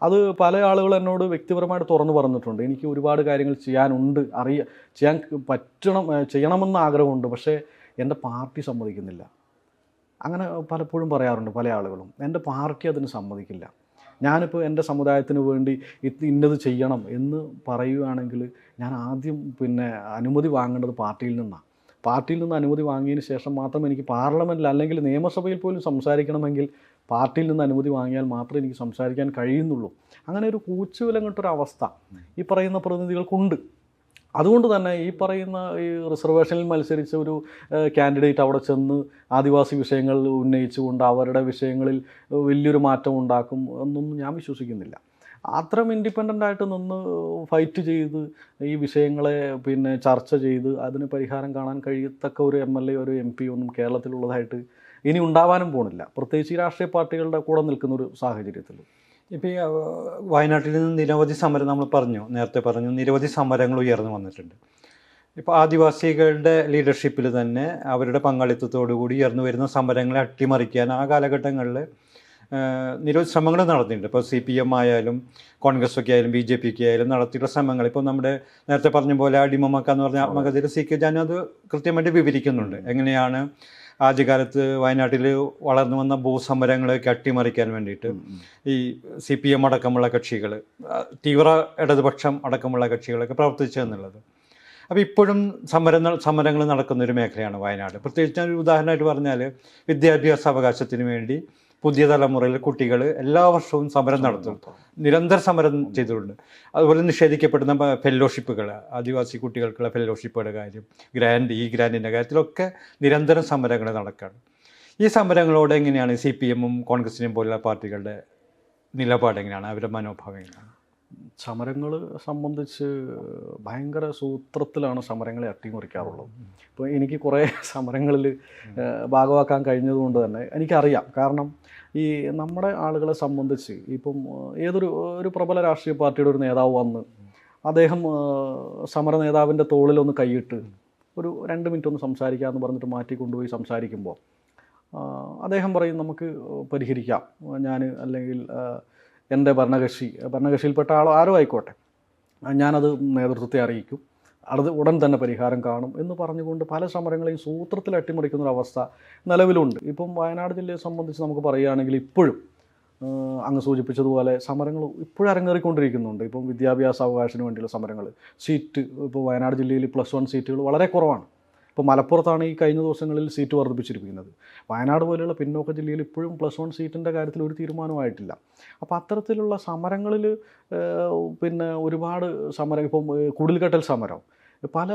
അത് പല ആളുകൾ എന്നോട് വ്യക്തിപരമായിട്ട് തുറന്നു പറഞ്ഞിട്ടുണ്ട്. എനിക്ക് ഒരുപാട് കാര്യങ്ങൾ ചെയ്യാനുണ്ട്, ചെയ്യണമെന്ന് ആഗ്രഹമുണ്ട്, പക്ഷേ എൻ്റെ പാർട്ടി സമ്മതിക്കുന്നില്ല. അങ്ങനെ പലപ്പോഴും പറയാറുണ്ട് പല ആളുകളും. എൻ്റെ പാർട്ടി അതിന് സമ്മതിക്കില്ല. ഞാനിപ്പോൾ എൻ്റെ സമുദായത്തിന് വേണ്ടി ഇന്നത് ചെയ്യണം എന്ന് പറയുകയാണെങ്കിൽ ഞാൻ ആദ്യം അനുമതി വാങ്ങേണ്ടത് പാർട്ടിയിൽ നിന്നാണ്. പാർട്ടിയിൽ നിന്ന് അനുമതി വാങ്ങിയതിന് ശേഷം മാത്രം എനിക്ക് പാർലമെൻറ്റിൽ അല്ലെങ്കിൽ നിയമസഭയിൽ പോലും സംസാരിക്കണമെങ്കിൽ പാർട്ടിയിൽ നിന്ന് അനുമതി വാങ്ങിയാൽ മാത്രമേ എനിക്ക് സംസാരിക്കാൻ കഴിയുന്നുള്ളൂ. അങ്ങനെ ഒരു കൂച്ചുവിലങ്ങട്ടൊരവസ്ഥ ഈ പറയുന്ന പ്രതിനിധികൾക്കുണ്ട്. അതുകൊണ്ട് തന്നെ ഈ പറയുന്ന ഈ റിസർവേഷനിൽ മത്സരിച്ച ഒരു കാൻഡിഡേറ്റ് അവിടെ ചെന്ന് ആദിവാസി വിഷയങ്ങൾ ഉന്നയിച്ചുകൊണ്ട് അവരുടെ വിഷയങ്ങളിൽ വലിയൊരു മാറ്റം ഉണ്ടാക്കും എന്നൊന്നും ഞാൻ വിശ്വസിക്കുന്നില്ല. അത്തരം ഇൻഡിപെൻഡൻ്റ് ആയിട്ട് നിന്ന് ഫൈറ്റ് ചെയ്ത് ഈ വിഷയങ്ങളെ ചർച്ച ചെയ്ത് അതിന് പരിഹാരം കാണാൻ കഴിയത്തക്ക ഒരു MLA ഒരു MP ഒന്നും കേരളത്തിലുള്ളതായിട്ട് ഇനി ഉണ്ടാവാനും പോകുന്നില്ല, പ്രത്യേകിച്ച് ഈ രാഷ്ട്രീയ പാർട്ടികളുടെ കൂടെ നിൽക്കുന്ന ഒരു സാഹചര്യത്തിൽ. ഇപ്പോൾ ഈ വയനാട്ടിൽ നിന്ന് നിരവധി സമരം നേരത്തെ പറഞ്ഞു നിരവധി സമരങ്ങൾ ഉയർന്നു വന്നിട്ടുണ്ട്. ഇപ്പോൾ ആദിവാസികളുടെ ലീഡർഷിപ്പിൽ തന്നെ അവരുടെ പങ്കാളിത്തത്തോടുകൂടി ഉയർന്നു വരുന്ന സമരങ്ങളെ അട്ടിമറിക്കാൻ ആ കാലഘട്ടങ്ങളിൽ നിരവധി ശ്രമങ്ങൾ നടത്തിയിട്ടുണ്ട്. ഇപ്പോൾ CPM ആയാലും കോൺഗ്രസ്സൊക്കെ ആയാലും BJP ആയാലും നടത്തിയിട്ടുള്ള ശ്രമങ്ങൾ ഇപ്പോൾ നമ്മുടെ നേരത്തെ പറഞ്ഞ പോലെ അടിമമക്ക എന്ന് പറഞ്ഞ ആത്മകഥയിൽ CK ജാനു അത് കൃത്യമായിട്ട് വിവരിക്കുന്നുണ്ട്. എങ്ങനെയാണ് ആദ്യകാലത്ത് വയനാട്ടിൽ വളർന്നു വന്ന ഭൂസമരങ്ങളൊക്കെ അട്ടിമറിക്കാൻ വേണ്ടിയിട്ട് ഈ CPM അടക്കമുള്ള കക്ഷികൾ, തീവ്ര ഇടതുപക്ഷം അടക്കമുള്ള കക്ഷികളൊക്കെ പ്രവർത്തിച്ചതെന്നുള്ളത്. അപ്പോൾ ഇപ്പോഴും സമരങ്ങൾ നടക്കുന്നൊരു മേഖലയാണ് വയനാട്. പ്രത്യേകിച്ച് ഒരു ഉദാഹരണമായിട്ട് പറഞ്ഞാൽ വിദ്യാഭ്യാസ അവകാശത്തിന് വേണ്ടി പുതിയ തലമുറയിലെ കുട്ടികൾ എല്ലാ വർഷവും സമരം നടത്തും, നിരന്തര സമരം ചെയ്തിട്ടുണ്ട്. അതുപോലെ നിഷേധിക്കപ്പെടുന്ന ഫെല്ലോഷിപ്പുകൾ, ആദിവാസി കുട്ടികൾക്കുള്ള ഫെല്ലോഷിപ്പുകളുടെ കാര്യം, ഗ്രാൻറ്റിൻ്റെ കാര്യത്തിലൊക്കെ നിരന്തരം സമരങ്ങൾ നടക്കുകയാണ്. ഈ സമരങ്ങളോട് എങ്ങനെയാണ് CPM-ഉം കോൺഗ്രസിനെയും പോലുള്ള പാർട്ടികളുടെ നിലപാട് എങ്ങനെയാണ്, അവരുടെ മനോഭാവം എങ്ങനെയാണ്? സമരങ്ങൾ സംബന്ധിച്ച് ഭയങ്കര സൂത്രത്തിലാണ് സമരങ്ങളെ അട്ടിമറിക്കാറുള്ളത്. ഇപ്പോൾ എനിക്ക് കുറേ സമരങ്ങളിൽ ഭാഗമാക്കാൻ കഴിഞ്ഞതുകൊണ്ട് തന്നെ എനിക്കറിയാം. കാരണം ഈ നമ്മുടെ ആളുകളെ സംബന്ധിച്ച് ഇപ്പം ഒരു പ്രബല രാഷ്ട്രീയ പാർട്ടിയുടെ ഒരു നേതാവ് വന്ന് അദ്ദേഹം സമര നേതാവിൻ്റെ തോളിലൊന്ന് കൈയിട്ട് ഒരു 2 മിനിറ്റ് ഒന്ന് സംസാരിക്കാമെന്ന് പറഞ്ഞിട്ട് മാറ്റിക്കൊണ്ടുപോയി സംസാരിക്കുമ്പോൾ അദ്ദേഹം പറയും നമുക്ക് പരിഹരിക്കാം, ഞാൻ അല്ലെങ്കിൽ എൻ്റെ ഭരണകക്ഷിയിൽപ്പെട്ട ആരോ ആയിക്കോട്ടെ, ഞാനത് നേതൃത്വത്തെ അറിയിക്കും, അത് ഉടൻ തന്നെ പരിഹാരം കാണും എന്ന് പറഞ്ഞുകൊണ്ട് പല സമരങ്ങളെയും സൂത്രത്തിൽ അട്ടിമറിക്കുന്നൊരവസ്ഥ നിലവിലുണ്ട്. ഇപ്പം വയനാട് ജില്ലയെ സംബന്ധിച്ച് നമുക്ക് പറയുകയാണെങ്കിൽ ഇപ്പോഴും അങ്ങ് സൂചിപ്പിച്ചതുപോലെ സമരങ്ങൾ ഇപ്പോഴും അരങ്ങേറിക്കൊണ്ടിരിക്കുന്നുണ്ട്. ഇപ്പം വിദ്യാഭ്യാസ അവകാശത്തിന് വേണ്ടിയുള്ള സമരങ്ങൾ, ഇപ്പോൾ വയനാട് ജില്ലയിൽ +1 സീറ്റുകൾ വളരെ കുറവാണ്. ഇപ്പോൾ മലപ്പുറത്താണ് ഈ കഴിഞ്ഞ ദിവസങ്ങളിൽ സീറ്റ് വർദ്ധിപ്പിച്ചിരിക്കുന്നത്. വയനാട് പോലെയുള്ള പിന്നോക്ക ജില്ലയിൽ ഇപ്പോഴും +1 സീറ്റിൻ്റെ കാര്യത്തിൽ ഒരു തീരുമാനമായിട്ടില്ല. അപ്പോൾ അത്തരത്തിലുള്ള സമരങ്ങളിൽ ഒരുപാട് സമരം, ഇപ്പം കുടിൽകെട്ടൽ സമരം, പല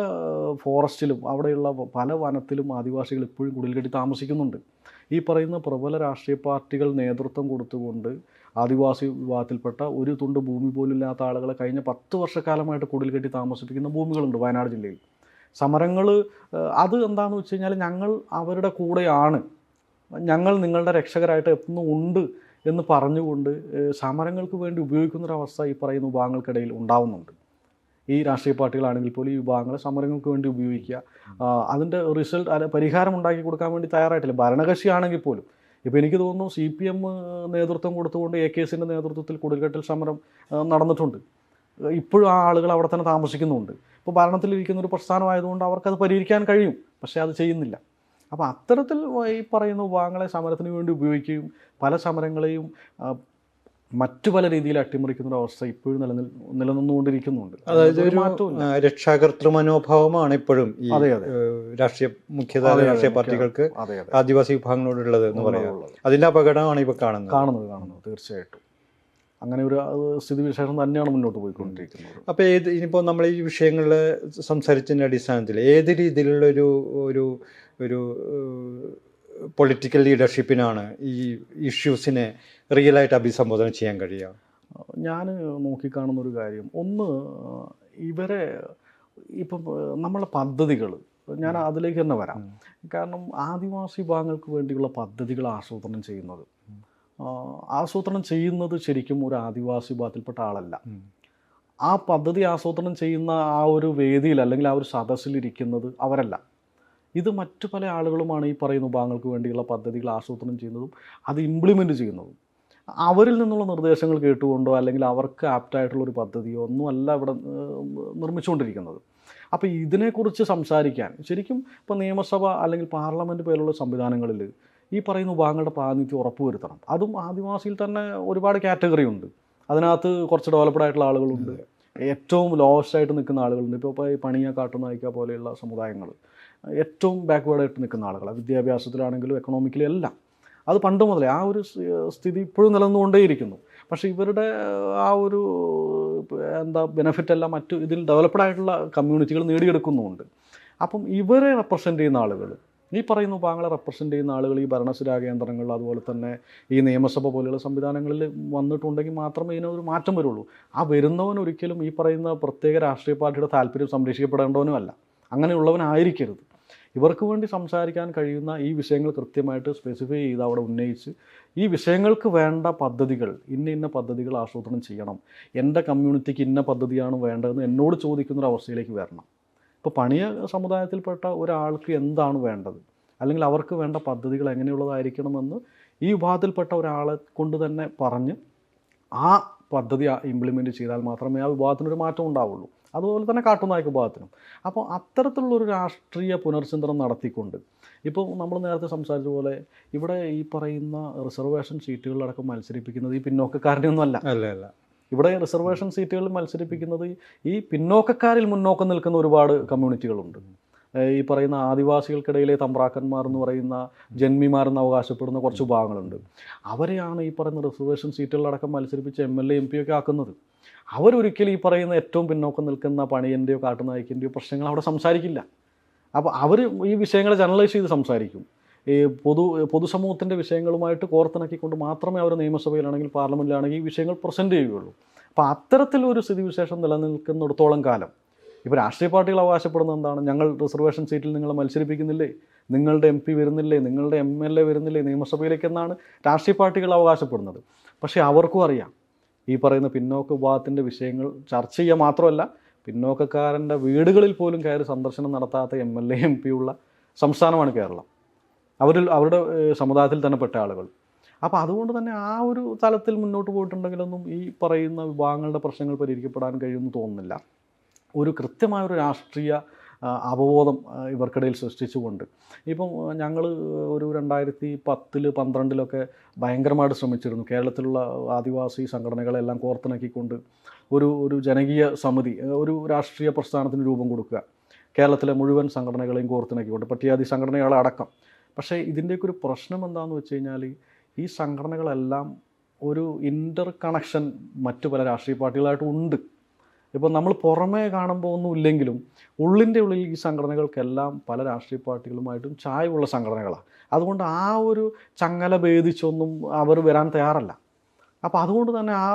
ഫോറസ്റ്റിലും അവിടെയുള്ള പല വനത്തിലും ആദിവാസികൾ ഇപ്പോഴും കുടിൽകെട്ടി താമസിക്കുന്നുണ്ട്. ഈ പറയുന്ന പ്രബല രാഷ്ട്രീയ പാർട്ടികൾ നേതൃത്വം കൊടുത്തുകൊണ്ട് ആദിവാസി വിഭാഗത്തിൽപ്പെട്ട ഒരു തുണ്ട് ഭൂമി പോലും ഇല്ലാത്ത ആളുകളെ കഴിഞ്ഞ 10 വർഷക്കാലമായിട്ട് കുടിൽകെട്ടി താമസിപ്പിക്കുന്ന ഭൂമികളുണ്ട് വയനാട് ജില്ലയിൽ. സമരങ്ങൾ അത് എന്താണെന്ന് വെച്ച് കഴിഞ്ഞാൽ ഞങ്ങൾ അവരുടെ കൂടെയാണ്, ഞങ്ങൾ നിങ്ങളുടെ രക്ഷകരായിട്ട് എന്നും ഉണ്ട് എന്ന് പറഞ്ഞുകൊണ്ട് സമരങ്ങൾക്ക് വേണ്ടി ഉപയോഗിക്കുന്നൊരവസ്ഥ ഈ പറയുന്ന വിഭാഗങ്ങൾക്കിടയിൽ ഉണ്ടാവുന്നുണ്ട്. ഈ രാഷ്ട്രീയ പാർട്ടികളാണെങ്കിൽ പോലും ഈ വിഭാഗങ്ങളെ സമരങ്ങൾക്ക് വേണ്ടി ഉപയോഗിക്കുക, അതിൻ്റെ പരിഹാരം ഉണ്ടാക്കി കൊടുക്കാൻ വേണ്ടി തയ്യാറായിട്ടില്ല. ഭരണകക്ഷിയാണെങ്കിൽ പോലും ഇപ്പോൾ എനിക്ക് തോന്നുന്നു CPM നേതൃത്വം കൊടുത്തുകൊണ്ട് AKSൻ്റെ നേതൃത്വത്തിൽ കുടിൽകെട്ടൽ സമരം നടന്നിട്ടുണ്ട്. ഇപ്പോഴും ആ ആളുകൾ അവിടെ തന്നെ താമസിക്കുന്നുണ്ട്. ഇപ്പോൾ ഭരണത്തിലിരിക്കുന്ന ഒരു പ്രസ്ഥാനമായതുകൊണ്ട് അവർക്കത് പരിഹരിക്കാൻ കഴിയും, പക്ഷേ അത് ചെയ്യുന്നില്ല. അപ്പോൾ അത്തരത്തിൽ ഈ പറയുന്ന വിഭാഗങ്ങളെ സമരത്തിന് വേണ്ടി ഉപയോഗിക്കുകയും പല സമരങ്ങളെയും മറ്റു പല രീതിയിൽ അട്ടിമറിക്കുന്ന ഒരു അവസ്ഥ ഇപ്പോഴും നിലനിന്നുകൊണ്ടിരിക്കുന്നുണ്ട്. അതായത് ഒരു മാറ്റമില്ല. രക്ഷാകർതൃ മനോഭാവമാണ് ഇപ്പോഴും ഈ അതെ, അതെ. മുഖ്യധാര രാഷ്ട്രീയ പാർട്ടികൾക്ക് അതെ, അതെ. ആദിവാസി വിഭാഗങ്ങളോടുള്ളത് എന്ന് പറയാം. അതിന്റെ അപകടമാണ് ഇപ്പോൾ കാണുന്നത് തീർച്ചയായിട്ടും അങ്ങനെ ഒരു സ്ഥിതിവിശേഷം തന്നെയാണ് മുന്നോട്ട് പോയിക്കൊണ്ടിരിക്കുന്നത്. അപ്പോൾ ഇനിയിപ്പോൾ നമ്മൾ ഈ വിഷയങ്ങളിൽ സംസാരിച്ചതിൻ്റെ അടിസ്ഥാനത്തിൽ ഏത് രീതിയിലുള്ള ഒരു ഒരു പൊളിറ്റിക്കൽ ലീഡർഷിപ്പിനാണ് ഈ ഇഷ്യൂസിനെ റിയലായിട്ട് അഭിസംബോധന ചെയ്യാൻ കഴിയുക? ഞാൻ നോക്കിക്കാണുന്ന ഒരു കാര്യം, ഒന്ന് ഇവരെ ഇപ്പം നമ്മളെ പദ്ധതികൾ, ഞാൻ അതിലേക്ക് തന്നെ വരാം. കാരണം ആദിവാസി വിഭാഗങ്ങൾക്ക് വേണ്ടിയുള്ള പദ്ധതികൾ ആസൂത്രണം ചെയ്യുന്നത് ശരിക്കും ഒരു ആദിവാസി വിഭാഗത്തിൽപ്പെട്ട ആളല്ല. ആ പദ്ധതി ആസൂത്രണം ചെയ്യുന്ന ആ ഒരു വേദിയിൽ അല്ലെങ്കിൽ ആ ഒരു സദസ്സിലിരിക്കുന്നത് അവരല്ല. ഇത് മറ്റു പല ആളുകളുമാണ് ഈ പറയുന്ന വിഭാഗങ്ങൾക്ക് വേണ്ടിയുള്ള പദ്ധതികൾ ആസൂത്രണം ചെയ്യുന്നതും അത് ഇംപ്ലിമെൻറ്റ് ചെയ്യുന്നതും. അവരിൽ നിന്നുള്ള നിർദ്ദേശങ്ങൾ കേട്ടുകൊണ്ടോ അല്ലെങ്കിൽ അവർക്ക് ആപ്റ്റായിട്ടുള്ളൊരു പദ്ധതിയോ ഒന്നുമല്ല ഇവിടെ നിർമ്മിച്ചുകൊണ്ടിരിക്കുന്നത്. അപ്പോൾ ഇതിനെക്കുറിച്ച് സംസാരിക്കാൻ ശരിക്കും ഇപ്പോൾ നിയമസഭ അല്ലെങ്കിൽ പാർലമെൻറ്റ് പോലുള്ള സംവിധാനങ്ങളിൽ ഈ പറയുന്ന വിഭാഗങ്ങളുടെ പ്രാതിനിധ്യം ഉറപ്പുവരുത്തണം. അതും ആദിവാസിയിൽ തന്നെ ഒരുപാട് കാറ്റഗറി ഉണ്ട്. അതിനകത്ത് കുറച്ച് ഡെവലപ്ഡ് ആയിട്ടുള്ള ആളുകളുണ്ട്, ഏറ്റവും ലോവസ്റ്റ് ആയിട്ട് നിൽക്കുന്ന ആളുകളുണ്ട്. ഇപ്പോൾ ഈ പണിയ കാട്ടുനായ്ക്ക പോലെയുള്ള സമുദായങ്ങൾ ഏറ്റവും ബാക്ക്വേർഡായിട്ട് നിൽക്കുന്ന ആളുകൾ, വിദ്യാഭ്യാസത്തിലാണെങ്കിലും എക്കണോമിക്കലി എല്ലാം. അത് പണ്ട് മുതലേ ആ ഒരു സ്ഥിതി ഇപ്പോഴും നിലനിന്നുകൊണ്ടേയിരിക്കുന്നു. പക്ഷേ ഇവരുടെ ആ ഒരു ബെനഫിറ്റ് എല്ലാം മറ്റു ഇതിൽ ഡെവലപ്ഡ് ആയിട്ടുള്ള കമ്മ്യൂണിറ്റികൾ നേടിയെടുക്കുന്നുമുണ്ട്. അപ്പം ഇവരെ റെപ്രസെൻ്റ് ചെയ്യുന്ന ആളുകൾ, ഈ പറയുന്ന വിഭാഗങ്ങളെ റെപ്രസെൻ്റ് ചെയ്യുന്ന ആളുകൾ ഈ ഭരണസിരാ കേന്ദ്രങ്ങൾ അതുപോലെ തന്നെ ഈ നിയമസഭ പോലെയുള്ള സംവിധാനങ്ങളിൽ വന്നിട്ടുണ്ടെങ്കിൽ മാത്രമേ ഇതിനൊരു മാറ്റം വരുള്ളൂ. ആ വരുന്നവൻ ഒരിക്കലും ഈ പറയുന്ന പ്രത്യേക രാഷ്ട്രീയ പാർട്ടിയുടെ താല്പര്യം സംരക്ഷിക്കപ്പെടേണ്ടവനുമല്ല, അങ്ങനെയുള്ളവനായിരിക്കരുത്. ഇവർക്ക് വേണ്ടി സംസാരിക്കാൻ കഴിയുന്ന ഈ വിഷയങ്ങൾ കൃത്യമായിട്ട് സ്പെസിഫൈ ചെയ്ത് അവിടെ ഉന്നയിച്ച് ഈ വിഷയങ്ങൾക്ക് വേണ്ട പദ്ധതികൾ, ഇന്ന പദ്ധതികൾ ആസൂത്രണം ചെയ്യണം, എൻ്റെ കമ്മ്യൂണിറ്റിക്ക് ഇന്ന പദ്ധതിയാണ് വേണ്ടതെന്ന് എന്നോട് ചോദിക്കുന്നൊരവസ്ഥയിലേക്ക് വരണം. ഇപ്പോൾ പണിയ സമുദായത്തിൽപ്പെട്ട ഒരാൾക്ക് എന്താണ് വേണ്ടത് അല്ലെങ്കിൽ അവർക്ക് വേണ്ട പദ്ധതികൾ എങ്ങനെയുള്ളതായിരിക്കണമെന്ന് ഈ വിഭാഗത്തിൽപ്പെട്ട ഒരാളെ കൊണ്ട് തന്നെ പറഞ്ഞ് ആ പദ്ധതി ഇംപ്ലിമെൻറ്റ് ചെയ്താൽ മാത്രമേ ആ വിഭാഗത്തിനൊരു മാറ്റം ഉണ്ടാവുള്ളൂ. അതുപോലെ തന്നെ കാട്ടുനായ്ക്ക വിഭാഗത്തിനും. അപ്പോൾ അത്തരത്തിലുള്ളൊരു രാഷ്ട്രീയ പുനർചിന്തനം നടത്തിക്കൊണ്ട് ഇപ്പോൾ നമ്മൾ നേരത്തെ സംസാരിച്ച പോലെ ഇവിടെ ഈ പറയുന്ന റിസർവേഷൻ സീറ്റുകളിലടക്കം മത്സരിപ്പിക്കുന്നത് ഈ പിന്നോക്കക്കാരനെയൊന്നും അല്ല. ഇവിടെ റിസർവേഷൻ സീറ്റുകളിൽ മത്സരിപ്പിക്കുന്നത് ഈ പിന്നോക്കക്കാരിൽ മുന്നോക്കം നിൽക്കുന്ന ഒരുപാട് കമ്മ്യൂണിറ്റികളുണ്ട്. ഈ പറയുന്ന ആദിവാസികൾക്കിടയിലെ തമ്പ്രാക്കന്മാർ എന്ന് പറയുന്ന ജന്മിമാരെന്ന് അവകാശപ്പെടുന്ന കുറച്ച് വിഭാഗങ്ങളുണ്ട്. അവരെയാണ് ഈ പറയുന്ന റിസർവേഷൻ സീറ്റുകളിലടക്കം മത്സരിപ്പിച്ച് MLA MP ഒക്കെ ആക്കുന്നത്. അവരൊരിക്കലും ഈ പറയുന്ന ഏറ്റവും പിന്നോക്കം നിൽക്കുന്ന പണിയൻ്റെയോ കാട്ടുനായ്ക്കിൻ്റെയോ പ്രശ്നങ്ങൾ അവിടെ സംസാരിക്കില്ല. അപ്പോൾ അവർ ഈ വിഷയങ്ങളെ ജനറലൈസ് ചെയ്ത് സംസാരിക്കും. ഈ പൊതുസമൂഹത്തിൻ്റെ വിഷയങ്ങളുമായിട്ട് കോർത്തിണക്കിക്കൊണ്ട് മാത്രമേ അവർ നിയമസഭയിലാണെങ്കിൽ പാർലമെൻറ്റിലാണെങ്കിൽ ഈ വിഷയങ്ങൾ പ്രസൻറ്റ് ചെയ്യുകയുള്ളൂ. അപ്പോൾ അത്തരത്തിലൊരു സ്ഥിതിവിശേഷം നിലനിൽക്കുന്നിടത്തോളം കാലം ഇപ്പോൾ രാഷ്ട്രീയ പാർട്ടികൾ അവകാശപ്പെടുന്നത് എന്താണ്? ഞങ്ങൾ റിസർവേഷൻ സീറ്റിൽ നിങ്ങളെ മത്സരിപ്പിക്കുന്നില്ലേ, നിങ്ങളുടെ MP വരുന്നില്ലേ, നിങ്ങളുടെ MLA വരുന്നില്ലേ നിയമസഭയിലേക്കെന്നാണ് രാഷ്ട്രീയ പാർട്ടികൾ അവകാശപ്പെടുന്നത്. പക്ഷേ അവർക്കും അറിയാം ഈ പറയുന്ന പിന്നോക്ക വിഭാഗത്തിൻ്റെ വിഷയങ്ങൾ ചർച്ച ചെയ്യുക മാത്രമല്ല, പിന്നോക്കക്കാരൻ്റെ വീടുകളിൽ പോലും കയറി സന്ദർശനം നടത്താത്ത MLA MP ഉള്ള സംസ്ഥാനമാണ് കേരളം, അവരുടെ സമുദായത്തിൽ തന്നെ പെട്ട ആളുകൾ. അപ്പോൾ അതുകൊണ്ട് തന്നെ ആ ഒരു തലത്തിൽ മുന്നോട്ട് പോയിട്ടുണ്ടെങ്കിലൊന്നും ഈ പറയുന്ന വിഭാഗങ്ങളുടെ പ്രശ്നങ്ങൾ പരിഹരിക്കപ്പെടാൻ കഴിയുമെന്ന് തോന്നുന്നില്ല. ഒരു കൃത്യമായൊരു രാഷ്ട്രീയ അവബോധം ഇവർക്കിടയിൽ സൃഷ്ടിച്ചുകൊണ്ട് ഇപ്പം ഞങ്ങൾ ഒരു 2010-12 ഭയങ്കരമായിട്ട് ശ്രമിച്ചിരുന്നു. കേരളത്തിലുള്ള ആദിവാസി സംഘടനകളെല്ലാം കോർത്തിണക്കിക്കൊണ്ട് ഒരു ജനകീയ സമിതി, ഒരു രാഷ്ട്രീയ പ്രസ്ഥാനത്തിന് രൂപം കൊടുക്കുക, കേരളത്തിലെ മുഴുവൻ സംഘടനകളെയും കോർത്തിണക്കിക്കൊണ്ട്, പട്ടികജാതി സംഘടനകളടക്കം. പക്ഷേ ഇതിൻ്റെയൊക്കെ ഒരു പ്രശ്നം എന്താണെന്ന് വെച്ച് കഴിഞ്ഞാൽ ഈ സംഘടനകളെല്ലാം ഒരു ഇൻ്റർ കണക്ഷൻ മറ്റു പല രാഷ്ട്രീയ പാർട്ടികളായിട്ടും ഉണ്ട്. ഇപ്പോൾ നമ്മൾ പുറമേ കാണുമ്പോൾ ഒന്നും ഇല്ലെങ്കിലും ഉള്ളിൻ്റെ ഉള്ളിൽ ഈ സംഘടനകൾക്കെല്ലാം പല രാഷ്ട്രീയ പാർട്ടികളുമായിട്ടും ചായവുള്ള സംഘടനകളാണ്. അതുകൊണ്ട് ആ ഒരു ചങ്ങല ഭേദിച്ചൊന്നും അവർ വരാൻ തയ്യാറല്ല. അപ്പോൾ അതുകൊണ്ട് തന്നെ ആ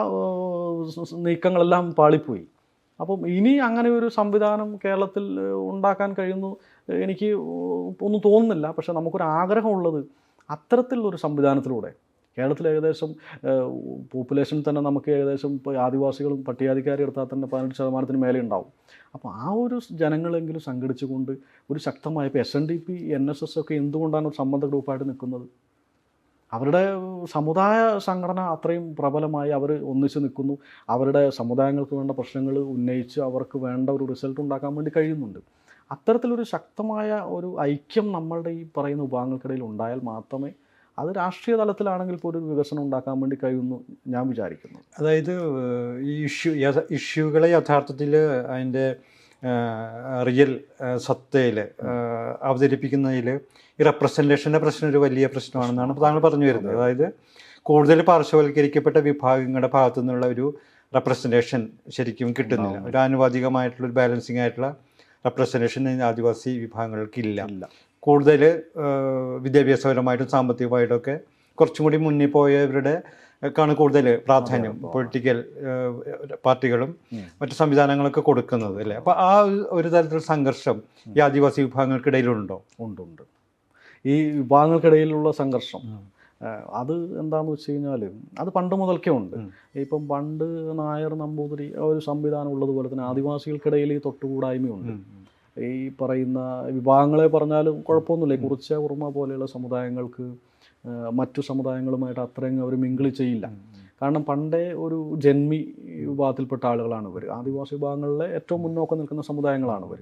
നീക്കങ്ങളെല്ലാം പാളിപ്പോയി. അപ്പം ഇനി അങ്ങനെ ഒരു സംവിധാനം കേരളത്തിൽ ഉണ്ടാക്കാൻ കഴിയുന്നു എനിക്ക് ഒന്നും തോന്നുന്നില്ല. പക്ഷേ നമുക്കൊരു ആഗ്രഹമുള്ളത് അത്തരത്തിലുള്ളൊരു സംവിധാനത്തിലൂടെ കേരളത്തിൽ ഏകദേശം പോപ്പുലേഷൻ തന്നെ നമുക്ക് ഏകദേശം ഇപ്പോൾ ആദിവാസികളും പട്ടികജാതിക്കാരും എടുത്താൽ തന്നെ 18% മേലെ ഉണ്ടാവും. അപ്പോൾ ആ ഒരു ജനങ്ങളെങ്കിലും സംഘടിച്ചുകൊണ്ട് ഒരു ശക്തമായ ഇപ്പോൾ SNDP NSS ഒക്കെ എന്തുകൊണ്ടാണ് ഒരു സമ്മത ഗ്രൂപ്പായിട്ട് നിൽക്കുന്നത്? അവരുടെ സമുദായ സംഘടന അത്രയും പ്രബലമായി അവർ ഒന്നിച്ച് നിൽക്കുന്നു. അവരുടെ സമുദായങ്ങൾക്ക് വേണ്ട പ്രശ്നങ്ങൾ ഉന്നയിച്ച് അവർക്ക് വേണ്ട ഒരു റിസൾട്ട് ഉണ്ടാക്കാൻ വേണ്ടി കഴിയുന്നുണ്ട്. അത്തരത്തിലൊരു ശക്തമായ ഒരു ഐക്യം നമ്മളുടെ ഈ പറയുന്ന വിഭാഗങ്ങൾക്കിടയിൽ ഉണ്ടായാൽ മാത്രമേ അത് രാഷ്ട്രീയ തലത്തിലാണെങ്കിൽ ഇപ്പോൾ ഒരു വികസനം ഉണ്ടാക്കാൻ വേണ്ടി കഴിയുമെന്ന് ഞാൻ വിചാരിക്കുന്നു. അതായത് ഈ ഇഷ്യൂകളെ യഥാർത്ഥത്തിൽ അതിൻ്റെ റിയൽ സത്തയിൽ അവതരിപ്പിക്കുന്നതിൽ ഈ റെപ്രസെൻറ്റേഷൻ്റെ പ്രശ്നം ഒരു വലിയ പ്രശ്നമാണെന്നാണ് താങ്കൾ പറഞ്ഞു വരുന്നത്. അതായത് കൂടുതൽ പാർശ്വവൽക്കരിക്കപ്പെട്ട വിഭാഗങ്ങളുടെ ഭാഗത്തു നിന്നുള്ള ഒരു റെപ്രസെൻറ്റേഷൻ ശരിക്കും കിട്ടുന്നില്ല. ഒരു ആനുപാതികമായിട്ടുള്ള ഒരു ബാലൻസിങ് ആയിട്ടുള്ള റെപ്രസെൻറ്റേഷൻ ആദിവാസി വിഭാഗങ്ങൾക്കില്ല. കൂടുതൽ വിദ്യാഭ്യാസപരമായിട്ടും സാമ്പത്തികമായിട്ടൊക്കെ കുറച്ചും കൂടി മുന്നിൽ പോയവരുടെ ക്കാണ് കൂടുതൽ പ്രാധാന്യം പൊളിറ്റിക്കൽ പാർട്ടികളും മറ്റു സംവിധാനങ്ങളൊക്കെ കൊടുക്കുന്നത് അല്ലേ? അപ്പോൾ ആ ഒരു തരത്തിലുള്ള സംഘർഷം ഈ ആദിവാസി വിഭാഗങ്ങൾക്കിടയിലുണ്ടോ? ഉണ്ട്. ഈ വിഭാഗങ്ങൾക്കിടയിലുള്ള സംഘർഷം അത് എന്താണെന്ന് വെച്ച് കഴിഞ്ഞാൽ അത് പണ്ട് മുതൽക്കേ ഉണ്ട്. ഇപ്പം പണ്ട് നായർ നമ്പൂതിരി ഒരു സംവിധാനം ഉള്ളതുപോലെ തന്നെ ആദിവാസികൾക്കിടയിൽ ഈ തൊട്ടുകൂടായ്മയുണ്ട്. ഈ പറയുന്ന വിഭാഗങ്ങളെ പറഞ്ഞാലും കുഴപ്പമൊന്നുമില്ല. കുറിച്യ കുറുമ പോലെയുള്ള സമുദായങ്ങൾക്ക് മറ്റു സമുദായങ്ങളുമായിട്ട് അത്രയും അവർ മിങ്കിൾ ചെയ്യില്ല. കാരണം പണ്ടേ ഒരു ജന്മി വിഭാഗത്തിൽപ്പെട്ട ആളുകളാണ് ഇവർ. ആദിവാസി വിഭാഗങ്ങളിലെ ഏറ്റവും മുന്നോക്കം നിൽക്കുന്ന സമുദായങ്ങളാണ് ഇവർ.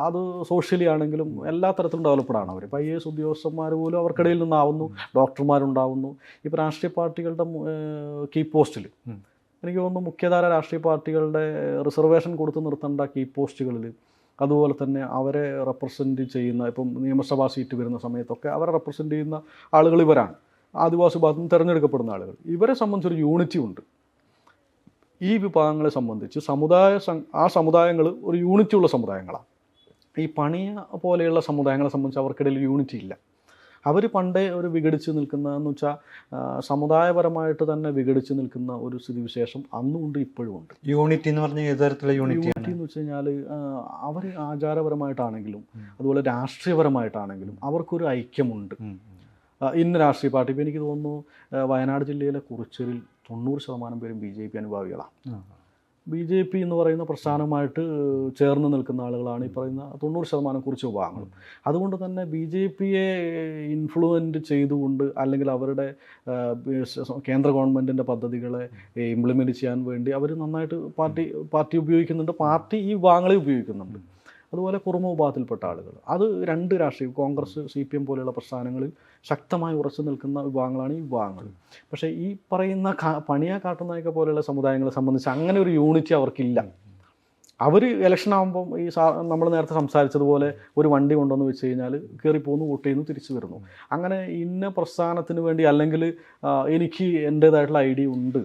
അത് സോഷ്യലി ആണെങ്കിലും എല്ലാ തരത്തിലും ഡെവലപ്ഡാണ് അവർ. ഇപ്പോൾ IAS ഉദ്യോഗസ്ഥന്മാർ പോലും അവർക്കിടയിൽ നിന്നാവുന്നു, ഡോക്ടർമാരുണ്ടാവുന്നു. ഇപ്പോൾ രാഷ്ട്രീയ പാർട്ടികളുടെ കീ പോസ്റ്റിൽ എനിക്ക് തോന്നുന്നു മുഖ്യധാര രാഷ്ട്രീയ പാർട്ടികളുടെ റിസർവേഷൻ കൊടുത്ത് നിർത്തേണ്ട കീ പോസ്റ്റുകളിൽ അതുപോലെ തന്നെ അവരെ റെപ്രസെൻറ്റ് ചെയ്യുന്ന ഇപ്പം നിയമസഭാ സീറ്റ് വരുന്ന സമയത്തൊക്കെ അവരെ റെപ്രസെൻറ്റ് ചെയ്യുന്ന ആളുകൾ ഇവരാണ്. ആദിവാസി ഭാഗത്തു നിന്ന് തിരഞ്ഞെടുക്കപ്പെടുന്ന ആളുകൾ. ഇവരെ സംബന്ധിച്ചൊരു യൂണിറ്റി ഉണ്ട്. ഈ വിഭാഗങ്ങളെ സംബന്ധിച്ച് ആ സമുദായങ്ങൾ ഒരു യൂണിറ്റി ഉള്ള സമുദായങ്ങളാണ്. ഈ പണിയ പോലെയുള്ള സമുദായങ്ങളെ സംബന്ധിച്ച് അവർക്കിടയിൽ യൂണിറ്റി ഇല്ല. അവർ പണ്ടേ ഒരു വിഘടിച്ച് നിൽക്കുന്ന എന്ന് വെച്ചാൽ സമുദായപരമായിട്ട് തന്നെ വിഘടിച്ച് നിൽക്കുന്ന ഒരു സ്ഥിതിവിശേഷം അന്നും ഉണ്ട്, ഇപ്പോഴും ഉണ്ട്. യൂണിറ്റി എന്ന് പറഞ്ഞാൽ ഏത് തരത്തിലുള്ള യൂണിറ്റി എന്ന് വെച്ച് കഴിഞ്ഞാൽ അവർ ആചാരപരമായിട്ടാണെങ്കിലും അതുപോലെ രാഷ്ട്രീയപരമായിട്ടാണെങ്കിലും അവർക്കൊരു ഐക്യമുണ്ട്. ഇന്ന രാഷ്ട്രീയ പാർട്ടി ഇപ്പോൾ എനിക്ക് തോന്നുന്നു വയനാട് ജില്ലയിലെ കുറിച്യരിൽ 90% പേരും BJP അനുഭാവികളാണ്. BJP എന്ന് പറയുന്ന പ്രസ്ഥാനവുമായിട്ട് ചേർന്ന് നിൽക്കുന്ന ആളുകളാണ് ഈ പറയുന്ന 90% കുറിച്യ വിഭാഗങ്ങളും. അതുകൊണ്ട് തന്നെ BJPയെ ഇൻഫ്ലുവൻറ്റ് ചെയ്തുകൊണ്ട് അല്ലെങ്കിൽ അവരുടെ കേന്ദ്ര ഗവൺമെൻറ്റിൻ്റെ പദ്ധതികളെ ഇംപ്ലിമെൻറ്റ് ചെയ്യാൻ വേണ്ടി അവർ നന്നായിട്ട് പാർട്ടി ഉപയോഗിക്കുന്നുണ്ട്. പാർട്ടി ഈ വിഭാഗങ്ങളെ ഉപയോഗിക്കുന്നുണ്ട്. അതുപോലെ കുറുമ വിഭാഗത്തിൽപ്പെട്ട ആളുകൾ, അത് രണ്ട് രാഷ്ട്രീയ കോൺഗ്രസ് CPM പോലെയുള്ള പ്രസ്ഥാനങ്ങളിൽ ശക്തമായി ഉറച്ചു നിൽക്കുന്ന വിഭാഗങ്ങളാണ് ഈ വിഭാഗങ്ങൾ. പക്ഷേ ഈ പറയുന്ന പണിയ കാട്ടുനായ്ക്ക പോലെയുള്ള സമുദായങ്ങളെ സംബന്ധിച്ച് അങ്ങനെ ഒരു യൂണിറ്റി അവർക്കില്ല. അവർ ഇലക്ഷൻ ആകുമ്പം ഈ നമ്മൾ നേരത്തെ സംസാരിച്ചതുപോലെ ഒരു വണ്ടി കൊണ്ടുവന്ന് വെച്ച് കഴിഞ്ഞാൽ കയറിപ്പോകുന്നു, വോട്ട് ചെയ്യുന്നു, തിരിച്ചു വരുന്നു. അങ്ങനെ ഇന്ന പ്രസ്ഥാനത്തിന് വേണ്ടി അല്ലെങ്കിൽ എനിക്ക് എൻ്റേതായിട്ടുള്ള ഐഡിയ ഉണ്ട്,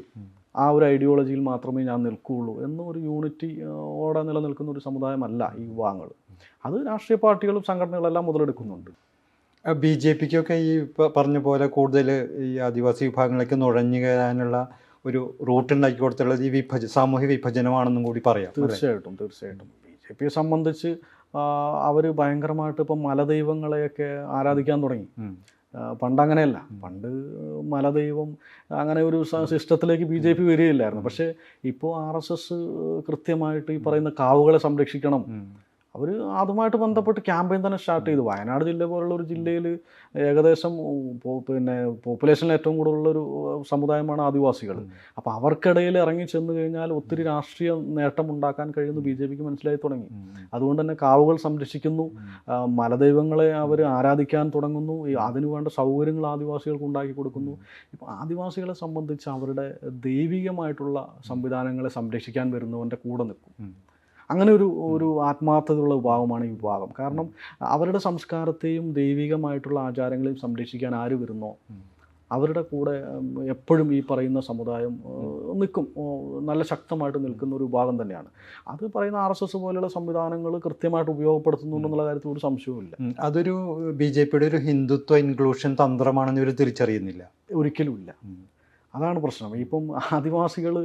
ആ ഒരു ഐഡിയോളജിയിൽ മാത്രമേ ഞാൻ നിൽക്കുകയുള്ളൂ എന്നൊരു യൂണിറ്റിയോടെ നിലനിൽക്കുന്ന ഒരു സമുദായമല്ല ഈ വിഭാഗങ്ങൾ. അത് രാഷ്ട്രീയ പാർട്ടികളും സംഘടനകളെല്ലാം മുതലെടുക്കുന്നുണ്ട്. BJPക്കൊക്കെ ഈ പറഞ്ഞ പോലെ കൂടുതൽ ഈ ആദിവാസി വിഭാഗങ്ങളിലേക്ക് നുഴഞ്ഞു കയറാനുള്ള ഒരു റൂട്ട് ഉണ്ടാക്കി കൊടുത്തുള്ളത് ഈ സാമൂഹ്യ വിഭജനമാണെന്നും കൂടി പറയാം. തീർച്ചയായിട്ടും. BJPയെ സംബന്ധിച്ച് അവർ ഭയങ്കരമായിട്ട് ഇപ്പം മലദൈവങ്ങളെയൊക്കെ ആരാധിക്കാൻ തുടങ്ങി. പണ്ട് അങ്ങനെയല്ല. പണ്ട് മലദൈവം അങ്ങനെ ഒരു സിസ്റ്റത്തിലേക്ക് BJP വരികയില്ലായിരുന്നു. പക്ഷേ ഇപ്പോൾ RSS കൃത്യമായിട്ട് ഈ പറയുന്ന കാവുകളെ സംരക്ഷിക്കണം, അവർ അതുമായിട്ട് ബന്ധപ്പെട്ട് ക്യാമ്പയിൻ തന്നെ സ്റ്റാർട്ട് ചെയ്തു. വയനാട് ജില്ല പോലുള്ള ഒരു ജില്ലയിൽ ഏകദേശം പോപ്പുലേഷനിൽ ഏറ്റവും കൂടുതലുള്ളൊരു സമുദായമാണ് ആദിവാസികൾ. അപ്പോൾ അവർക്കിടയിൽ ഇറങ്ങി ചെന്ന് കഴിഞ്ഞാൽ ഒത്തിരി രാഷ്ട്രീയ നേട്ടം ഉണ്ടാക്കാൻ കഴിയുമെന്ന് BJPക്ക് മനസ്സിലായി തുടങ്ങി. അതുകൊണ്ട് തന്നെ കാവുകൾ സംരക്ഷിക്കുന്നു, മലദൈവങ്ങളെ അവർ ആരാധിക്കാൻ തുടങ്ങുന്നു, അതിനു വേണ്ട സൗകര്യങ്ങൾ ആദിവാസികൾക്ക് ഉണ്ടാക്കി കൊടുക്കുന്നു. ഇപ്പോൾ ആദിവാസികളെ സംബന്ധിച്ച് അവരുടെ ദൈവികമായിട്ടുള്ള സംവിധാനങ്ങളെ സംരക്ഷിക്കാൻ വരുന്നവൻ്റെ കൂടെ നിൽക്കും. അങ്ങനെ ഒരു ആത്മാർത്ഥതയുള്ള വിഭാഗമാണ് ഈ വിഭാഗം. കാരണം അവരുടെ സംസ്കാരത്തെയും ദൈവികമായിട്ടുള്ള ആചാരങ്ങളെയും സംരക്ഷിക്കാൻ ആര് വരുന്നോ അവരുടെ കൂടെ എപ്പോഴും ഈ പറയുന്ന സമുദായം നിൽക്കും, നല്ല ശക്തമായിട്ട് നിൽക്കുന്ന ഒരു വിഭാഗം തന്നെയാണ്. അത് പറയുന്ന RSS പോലെയുള്ള സംവിധാനങ്ങൾ കൃത്യമായിട്ട് ഉപയോഗപ്പെടുത്തുന്നുണ്ടെന്നുള്ള കാര്യത്തിൽ ഒരു സംശയവുമില്ല. അതൊരു BJPയുടെ ഒരു ഹിന്ദുത്വ ഇൻക്ലൂഷൻ തന്ത്രമാണെന്ന് ഇവർ തിരിച്ചറിയുന്നില്ല. ഒരിക്കലും ഇല്ല. അതാണ് പ്രശ്നം. ഇപ്പം ആദിവാസികൾ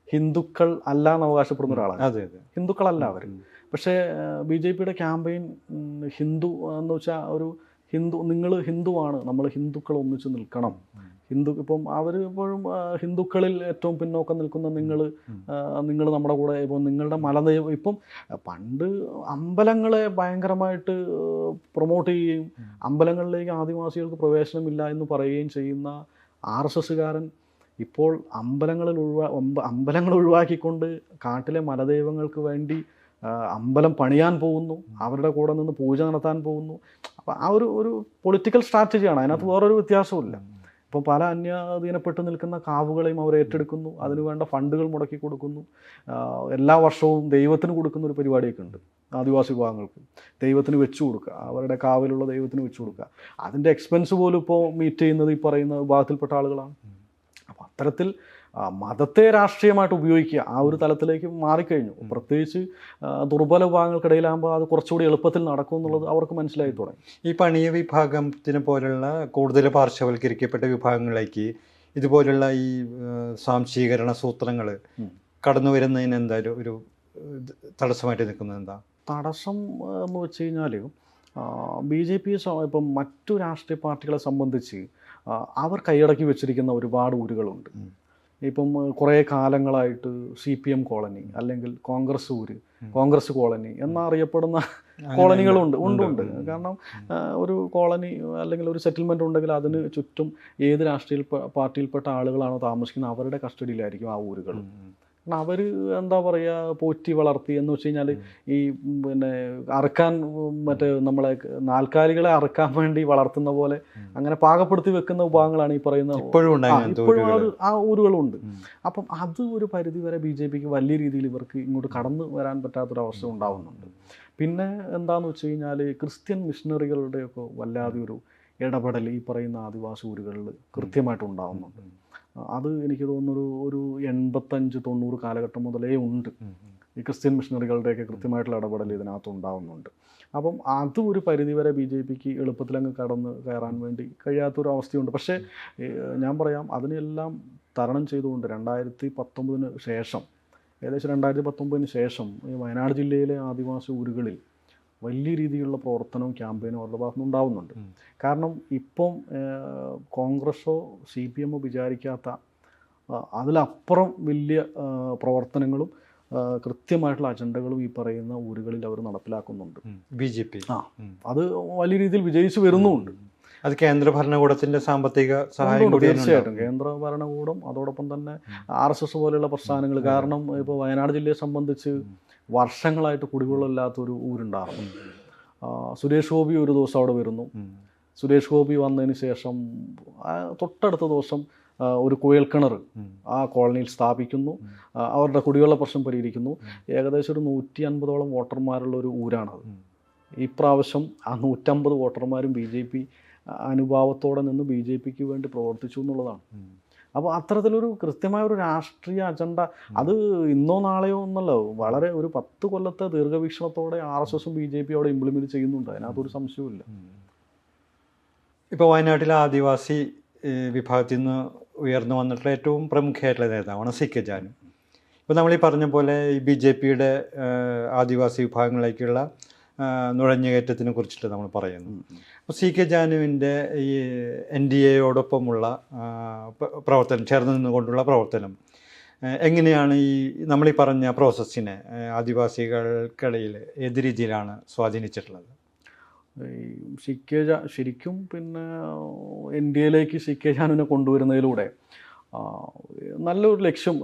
ഹിന്ദുക്കൾ അല്ല എന്ന് അവകാശപ്പെടുന്ന ഒരാളാണ്. അതെ, ഹിന്ദുക്കളല്ല അവർ. പക്ഷേ BJPയുടെ ക്യാമ്പയിൻ ഹിന്ദു എന്ന് വെച്ചാൽ ഒരു നിങ്ങൾ ഹിന്ദുവാണ്, നമ്മൾ ഹിന്ദുക്കൾ ഒന്നിച്ച് നിൽക്കണം. ഇപ്പം അവർ ഇപ്പോഴും ഹിന്ദുക്കളിൽ ഏറ്റവും പിന്നോക്കം നിൽക്കുന്ന നിങ്ങൾ നമ്മുടെ കൂടെ, ഇപ്പം നിങ്ങളുടെ മലദൈവം, ഇപ്പം പണ്ട് അമ്പലങ്ങളെ ഭയങ്കരമായിട്ട് പ്രൊമോട്ട് ചെയ്യുകയും അമ്പലങ്ങളിലേക്ക് ആദിവാസികൾക്ക് പ്രവേശനമില്ല എന്ന് പറയുകയും ചെയ്യുന്ന RSSകാരൻ ഇപ്പോൾ അമ്പലങ്ങൾ ഒഴിവാക്കിക്കൊണ്ട് കാട്ടിലെ മലദൈവങ്ങൾക്ക് വേണ്ടി അമ്പലം പണിയാൻ പോകുന്നു, അവരുടെ കൂടെ നിന്ന് പൂജ നടത്താൻ പോകുന്നു. അപ്പോൾ ആ ഒരു പൊളിറ്റിക്കൽ സ്ട്രാറ്റജിയാണ്, അതിനകത്ത് വേറൊരു വ്യത്യാസവുമില്ല. ഇപ്പോൾ പല അന്യാധീനപ്പെട്ട് നിൽക്കുന്ന കാവുകളെയും അവർ ഏറ്റെടുക്കുന്നു, അതിന് വേണ്ട ഫണ്ടുകൾ മുടക്കി കൊടുക്കുന്നു. എല്ലാ വർഷവും ദൈവത്തിന് കൊടുക്കുന്ന ഒരു പരിപാടിയൊക്കെ ഉണ്ട് ആദിവാസി വിഭാഗങ്ങൾക്ക്. ദൈവത്തിന് വെച്ചു കൊടുക്കുക, അവരുടെ കാവിലുള്ള ദൈവത്തിന് വെച്ചു കൊടുക്കുക. അതിൻ്റെ എക്സ്പെൻസ് പോലും ഇപ്പോൾ മീറ്റ് ചെയ്യുന്നത് ഈ പറയുന്ന വിഭാഗത്തിൽപ്പെട്ട ആളുകളാണ്. അപ്പോൾ അത്തരത്തിൽ മതത്തെ രാഷ്ട്രീയമായിട്ട് ഉപയോഗിക്കുക ആ ഒരു തലത്തിലേക്ക് മാറിക്കഴിഞ്ഞു. പ്രത്യേകിച്ച് ദുർബല വിഭാഗങ്ങൾക്കിടയിലാകുമ്പോൾ അത് കുറച്ചുകൂടി എളുപ്പത്തിൽ നടക്കും എന്നുള്ളത് അവർക്ക് മനസ്സിലായി തുടങ്ങി. ഈ പണിയ വിഭാഗത്തിനെ പോലുള്ള കൂടുതൽ പാർശ്വവൽക്കരിക്കപ്പെട്ട വിഭാഗങ്ങളിലേക്ക് ഇതുപോലുള്ള ഈ സ്വാംശീകരണ സൂത്രങ്ങൾ കടന്നു വരുന്നതിന് എന്താ ഒരു തടസ്സമായിട്ട് നിൽക്കുന്നത്? എന്താ തടസ്സം എന്ന് വെച്ച് കഴിഞ്ഞാൽ BJP ഇപ്പം മറ്റു രാഷ്ട്രീയ പാർട്ടികളെ സംബന്ധിച്ച് അവർ കൈയടക്കി വെച്ചിരിക്കുന്ന ഒരുപാട് ഊരുകളുണ്ട്. ഇപ്പം കുറേ കാലങ്ങളായിട്ട് CPM കോളനി അല്ലെങ്കിൽ കോൺഗ്രസ് കോളനി എന്നറിയപ്പെടുന്ന കോളനികളുണ്ട്. ഉണ്ട്. കാരണം ഒരു കോളനി അല്ലെങ്കിൽ ഒരു സെറ്റിൽമെൻറ്റ് ഉണ്ടെങ്കിൽ അതിന് ചുറ്റും ഏത് രാഷ്ട്രീയ പാർട്ടിയിൽപ്പെട്ട ആളുകളാണോ താമസിക്കുന്നത് അവരുടെ കസ്റ്റഡിയിലായിരിക്കും ആ ഊരുകൾ. കാരണം അവർ എന്താ പറയുക, പോറ്റി വളർത്തി എന്ന് വെച്ച് കഴിഞ്ഞാൽ ഈ പിന്നെ അറുക്കാൻ മറ്റേ നമ്മളെ നാൽക്കാലികളെ അറുക്കാൻ വേണ്ടി വളർത്തുന്ന പോലെ അങ്ങനെ പാകപ്പെടുത്തി വെക്കുന്ന വിഭാഗങ്ങളാണ് ഈ പറയുന്ന. ഇപ്പോഴും ആ ഊരുകളുണ്ട്. അപ്പം അത് ഒരു പരിധിവരെ BJPക്ക് വലിയ രീതിയിൽ ഇവർക്ക് ഇങ്ങോട്ട് കടന്നു വരാൻ പറ്റാത്തൊരവസ്ഥ ഉണ്ടാവുന്നുണ്ട്. പിന്നെ എന്താണെന്ന് വെച്ച് കഴിഞ്ഞാൽ ക്രിസ്ത്യൻ മിഷണറികളുടെയൊക്കെ വല്ലാതെ ഒരു ഇടപെടൽ ഈ പറയുന്ന ആദിവാസി ഊരുകളിൽ കൃത്യമായിട്ട് ഉണ്ടാവുന്നുണ്ട്. അത് എനിക്ക് തോന്നുന്നു ഒരു 85-90 കാലഘട്ടം മുതലേ ഉണ്ട്. ഈ ക്രിസ്ത്യൻ മിഷണറികളുടെയൊക്കെ കൃത്യമായിട്ടുള്ള ഇടപെടൽ ഇതിനകത്ത് ഉണ്ടാവുന്നുണ്ട്. അപ്പം അത് ഒരു പരിധിവരെ BJPക്ക് എളുപ്പത്തിലങ്ങ് കടന്ന് കയറാൻ വേണ്ടി കഴിയാത്തൊരവസ്ഥയുണ്ട്. പക്ഷേ ഞാൻ പറയാം, അതിനെല്ലാം തരണം ചെയ്തുകൊണ്ട് 2019 ശേഷം, ഏകദേശം 2019 ശേഷം ഈ വയനാട് ജില്ലയിലെ ആദിവാസി ഊരുകളിൽ വലിയ രീതിയിലുള്ള പ്രവർത്തനവും ക്യാമ്പയിനും അവരുടെ ഭാഗത്തുനിന്ന് ഉണ്ടാവുന്നുണ്ട്. കാരണം ഇപ്പം കോൺഗ്രസ്സോ CPM വിചാരിക്കാത്ത അതിലപ്പുറം വലിയ പ്രവർത്തനങ്ങളും കൃത്യമായിട്ടുള്ള അജണ്ടകളും ഈ പറയുന്ന ഊരുകളിൽ അവർ നടപ്പിലാക്കുന്നുണ്ട്. BJP അത് വലിയ രീതിയിൽ വിജയിച്ചു വരുന്നുമുണ്ട്. അത് കേന്ദ്ര ഭരണകൂടത്തിൻ്റെ സാമ്പത്തിക സഹായം തീർച്ചയായിട്ടും കേന്ദ്ര ഭരണകൂടം, അതോടൊപ്പം തന്നെ RSS പോലെയുള്ള പ്രസ്ഥാനങ്ങൾ. കാരണം ഇപ്പോൾ വയനാട് ജില്ലയെ സംബന്ധിച്ച് വർഷങ്ങളായിട്ട് കുടിവെള്ളമില്ലാത്തൊരു ഊരുണ്ടായിരുന്നു. സുരേഷ് ഗോപി ഒരു ദിവസം അവിടെ വരുന്നു. സുരേഷ് ഗോപി വന്നതിന് ശേഷം തൊട്ടടുത്ത ദിവസം ഒരു കുഴൽക്കിണർ ആ കോളനിയിൽ സ്ഥാപിക്കുന്നു. അവരുടെ കുടിവെള്ള പ്രശ്നം പരിഹരിക്കുന്നു. ഏകദേശം ഒരു 150ഓളം വോട്ടർമാരുള്ള ഒരു ഊരാണത്. ഇപ്രാവശ്യം ആ 150 വോട്ടർമാരും BJP അനുഭാവത്തോടെ നിന്ന് BJPക്ക് വേണ്ടി പ്രവർത്തിച്ചു എന്നുള്ളതാണ്. അപ്പോൾ അത്തരത്തിലൊരു കൃത്യമായ ഒരു രാഷ്ട്രീയ അജണ്ട അത് ഇന്നോ നാളെയോ എന്നല്ല, വളരെ ഒരു 10 കൊല്ലത്തെ ദീർഘവീക്ഷണത്തോടെ RSSും BJP അവിടെ ഇംപ്ലിമെൻറ്റ് ചെയ്യുന്നുണ്ട്. അതിനകത്തൊരു സംശയവുമില്ല. ഇപ്പോൾ വയനാട്ടിലെ ആദിവാസി വിഭാഗത്തിൽ നിന്ന് ഉയർന്നു വന്നിട്ടുള്ള ഏറ്റവും പ്രമുഖമായിട്ടുള്ള നേതാവാണ് CK ജാനു. ഇപ്പോൾ നമ്മളീ പറഞ്ഞ പോലെ ഈ BJPയുടെ ആദിവാസി വിഭാഗങ്ങളിലേക്കുള്ള നുഴഞ്ഞുകയറ്റത്തിനെ കുറിച്ചിട്ട് നമ്മൾ പറയുന്നു. അപ്പോൾ CK ജാനുവിൻ്റെ ഈ NDAയോടൊപ്പമുള്ള പ്രവർത്തനം, ചേർന്ന് നിന്നുകൊണ്ടുള്ള പ്രവർത്തനം എങ്ങനെയാണ് ഈ നമ്മളീ പറഞ്ഞ പ്രോസസ്സിനെ ആദിവാസികൾക്കിടയിൽ ഏത് രീതിയിലാണ് സ്വാധീനിച്ചിട്ടുള്ളത്? ശരിക്കും പിന്നെ NDAയിലേക്ക് CK ജാനുവിനെ കൊണ്ടുവരുന്നതിലൂടെ നല്ലൊരു ലക്ഷ്യം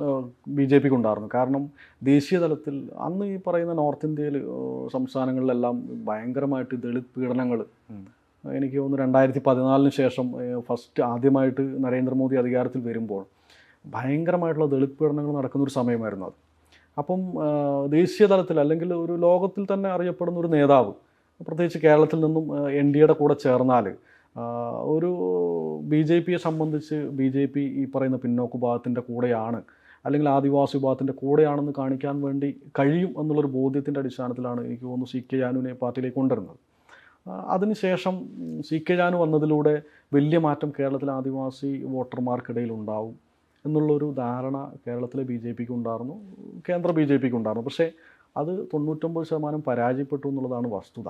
BJPക്ക് ഉണ്ടായിരുന്നു. കാരണം ദേശീയ തലത്തിൽ അന്ന് ഈ പറയുന്ന നോർത്ത് ഇന്ത്യയിൽ സംസ്ഥാനങ്ങളിലെല്ലാം ഭയങ്കരമായിട്ട് ദളിത് പീഡനങ്ങൾ, എനിക്ക് തോന്നുന്നു 2014 ശേഷം ആദ്യമായിട്ട് നരേന്ദ്രമോദി അധികാരത്തിൽ വരുമ്പോൾ ഭയങ്കരമായിട്ടുള്ള ദളിത് പീഡനങ്ങൾ നടക്കുന്നൊരു സമയമായിരുന്നു അത്. അപ്പം ദേശീയ തലത്തിൽ അല്ലെങ്കിൽ ഒരു ലോകത്തിൽ തന്നെ അറിയപ്പെടുന്ന ഒരു നേതാവ്, പ്രത്യേകിച്ച് കേരളത്തിൽ നിന്നും NDAയുടെ കൂടെ ചേർന്നാൽ ഒരു BJPയെ സംബന്ധിച്ച് BJP ഈ പറയുന്ന പിന്നോക്ക വിഭാഗത്തിൻ്റെ കൂടെയാണ് അല്ലെങ്കിൽ ആദിവാസി വിഭാഗത്തിൻ്റെ കൂടെയാണെന്ന് കാണിക്കാൻ വേണ്ടി കഴിയും എന്നുള്ളൊരു ബോധ്യത്തിൻ്റെ അടിസ്ഥാനത്തിലാണ് എനിക്ക് തോന്നുന്നു CK ജാനുവിനെ പാർട്ടിയിലേക്ക് കൊണ്ടുവരുന്നത്. അതിനുശേഷം CK ജാനു വന്നതിലൂടെ വലിയ മാറ്റം കേരളത്തിലെ ആദിവാസി വോട്ടർമാർക്കിടയിൽ ഉണ്ടാവും എന്നുള്ളൊരു ധാരണ കേരളത്തിലെ BJPക്ക് ഉണ്ടായിരുന്നു, കേന്ദ്ര BJPക്ക് ഉണ്ടായിരുന്നു. പക്ഷേ അത് 99% പരാജയപ്പെട്ടു എന്നുള്ളതാണ് വസ്തുത.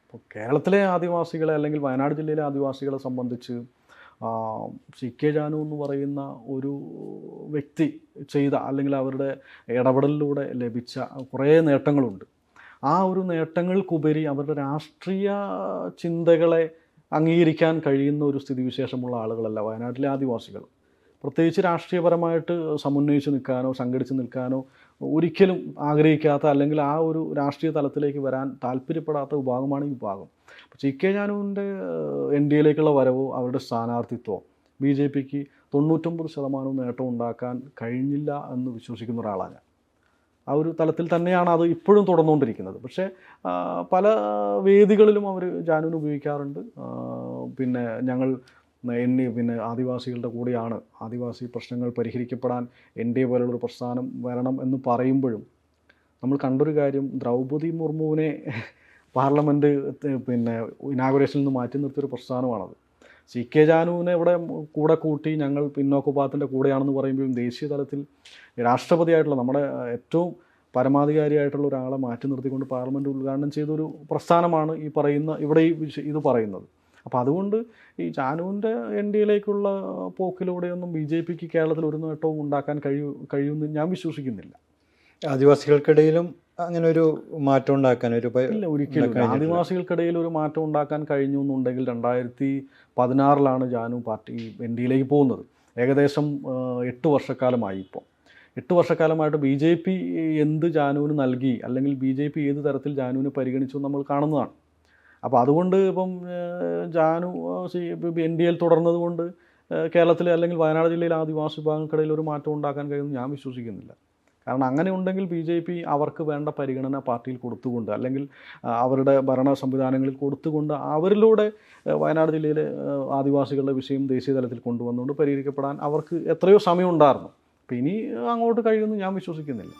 അപ്പോൾ കേരളത്തിലെ ആദിവാസികളെ അല്ലെങ്കിൽ വയനാട് ജില്ലയിലെ ആദിവാസികളെ സംബന്ധിച്ച് CK ജാനു എന്ന് പറയുന്ന ഒരു വ്യക്തി ചെയ്ത അല്ലെങ്കിൽ അവരുടെ ഇടപെടലിലൂടെ ലഭിച്ച കുറേ നേട്ടങ്ങളുണ്ട്. ആ ഒരു നേട്ടങ്ങൾക്കുപരി അവരുടെ രാഷ്ട്രീയ ചിന്തകളെ അംഗീകരിക്കാൻ കഴിയുന്ന ഒരു സ്ഥിതിവിശേഷമുള്ള ആളുകളല്ല വയനാട്ടിലെ ആദിവാസികൾ. പ്രത്യേകിച്ച് രാഷ്ട്രീയപരമായിട്ട് സമുന്നയിച്ച് നിൽക്കാനോ സംഘടിച്ച് നിൽക്കാനോ ഒരിക്കലും ആഗ്രഹിക്കാത്ത, അല്ലെങ്കിൽ ആ ഒരു രാഷ്ട്രീയ തലത്തിലേക്ക് വരാൻ താല്പര്യപ്പെടാത്ത വിഭാഗമാണ് ഈ വിഭാഗം. പക്ഷേ കെ ജാനുവിൻ്റെ NDAയിലേക്കുള്ള വരവോ അവരുടെ സ്ഥാനാർത്ഥിത്വമോ BJPക്ക് 99% നേട്ടം ഉണ്ടാക്കാൻ കഴിഞ്ഞില്ല എന്ന് വിശ്വസിക്കുന്ന ഒരാളാണ് ഞാൻ. ആ ഒരു തലത്തിൽ തന്നെയാണ് അത് ഇപ്പോഴും തുടർന്നുകൊണ്ടിരിക്കുന്നത്. പക്ഷേ പല വേദികളിലും അവർ ജാനുവിനെ ഉപയോഗിക്കാറുണ്ട്. പിന്നെ ഞങ്ങൾ പിന്നെ ആദിവാസികളുടെ കൂടെയാണ്, ആദിവാസി പ്രശ്നങ്ങൾ പരിഹരിക്കപ്പെടാൻ NDA പോലുള്ളൊരു പ്രസ്ഥാനം വരണം എന്ന് പറയുമ്പോഴും നമ്മൾ കണ്ടൊരു കാര്യം, ദ്രൗപദി മുർമുവിനെ പാർലമെൻറ്റ് പിന്നെ ഇനാഗുറേഷനിൽ നിന്ന് മാറ്റി നിർത്തിയൊരു പ്രസ്ഥാനമാണത്. കെ ജാനുവിനെ ഇവിടെ കൂടെ കൂട്ടി ഞങ്ങൾ പിന്നോക്ക വിഭാഗത്തിൻ്റെ കൂടെയാണെന്ന് പറയുമ്പോഴും ദേശീയ തലത്തിൽ രാഷ്ട്രപതിയായിട്ടുള്ള നമ്മുടെ ഏറ്റവും പരമാധികാരിയായിട്ടുള്ള ഒരാളെ മാറ്റി നിർത്തിക്കൊണ്ട് പാർലമെൻറ്റ് ഉദ്ഘാടനം ചെയ്തൊരു പ്രസ്ഥാനമാണ് ഈ പറയുന്ന ഇവിടെ ഇത് പറയുന്നത്. അപ്പോൾ അതുകൊണ്ട് ഈ ജാനുവിൻ്റെ NDAയിലേക്കുള്ള പോക്കിലൂടെയൊന്നും BJPക്ക് കേരളത്തിൽ ഒരു നേട്ടവും ഉണ്ടാക്കാൻ കഴിയുമെന്ന് ഞാൻ വിശ്വസിക്കുന്നില്ല. ആദിവാസികൾക്കിടയിലും അങ്ങനെ ഒരു മാറ്റം ഉണ്ടാക്കാൻ ഇല്ല, ഒരിക്കലും ആദിവാസികൾക്കിടയിൽ ഒരു മാറ്റം ഉണ്ടാക്കാൻ കഴിഞ്ഞു എന്നുണ്ടെങ്കിൽ 2016 ജാനു പാർട്ടി NDAയിലേക്ക് പോകുന്നത്. ഏകദേശം 8 വർഷക്കാലമായി. ഇപ്പോൾ 8 വർഷക്കാലമായിട്ട് BJP എന്ത് ജാനുവിന് നൽകി, അല്ലെങ്കിൽ BJP ഏത് തരത്തിൽ ജാനുവിനെ പരിഗണിച്ചു നമ്മൾ കാണുന്നതാണ്. അപ്പോൾ അതുകൊണ്ട് ഇപ്പം ജാനു NDAയിൽ തുടർന്നത് കൊണ്ട് കേരളത്തിലെ അല്ലെങ്കിൽ വയനാട് ജില്ലയിലെ ആദിവാസി വിഭാഗങ്ങൾക്കിടയിൽ ഒരു മാറ്റം ഉണ്ടാക്കാൻ കഴിയുമെന്ന് ഞാൻ വിശ്വസിക്കുന്നില്ല. കാരണം അങ്ങനെ ഉണ്ടെങ്കിൽ BJP അവർക്ക് വേണ്ട പരിഗണന പാർട്ടിയിൽ കൊടുത്തുകൊണ്ട്, അല്ലെങ്കിൽ അവരുടെ ഭരണ സംവിധാനങ്ങളിൽ കൊടുത്തുകൊണ്ട്, അവരിലൂടെ വയനാട് ജില്ലയിലെ ആദിവാസികളുടെ വിഷയം ദേശീയ തലത്തിൽ കൊണ്ടുവന്നുകൊണ്ട് പരിഹരിക്കപ്പെടാൻ അവർക്ക് എത്രയോ സമയം ഉണ്ടായിരുന്നു. അപ്പോൾ ഇനി അങ്ങോട്ട് കഴിയുമെന്ന് ഞാൻ വിശ്വസിക്കുന്നില്ല.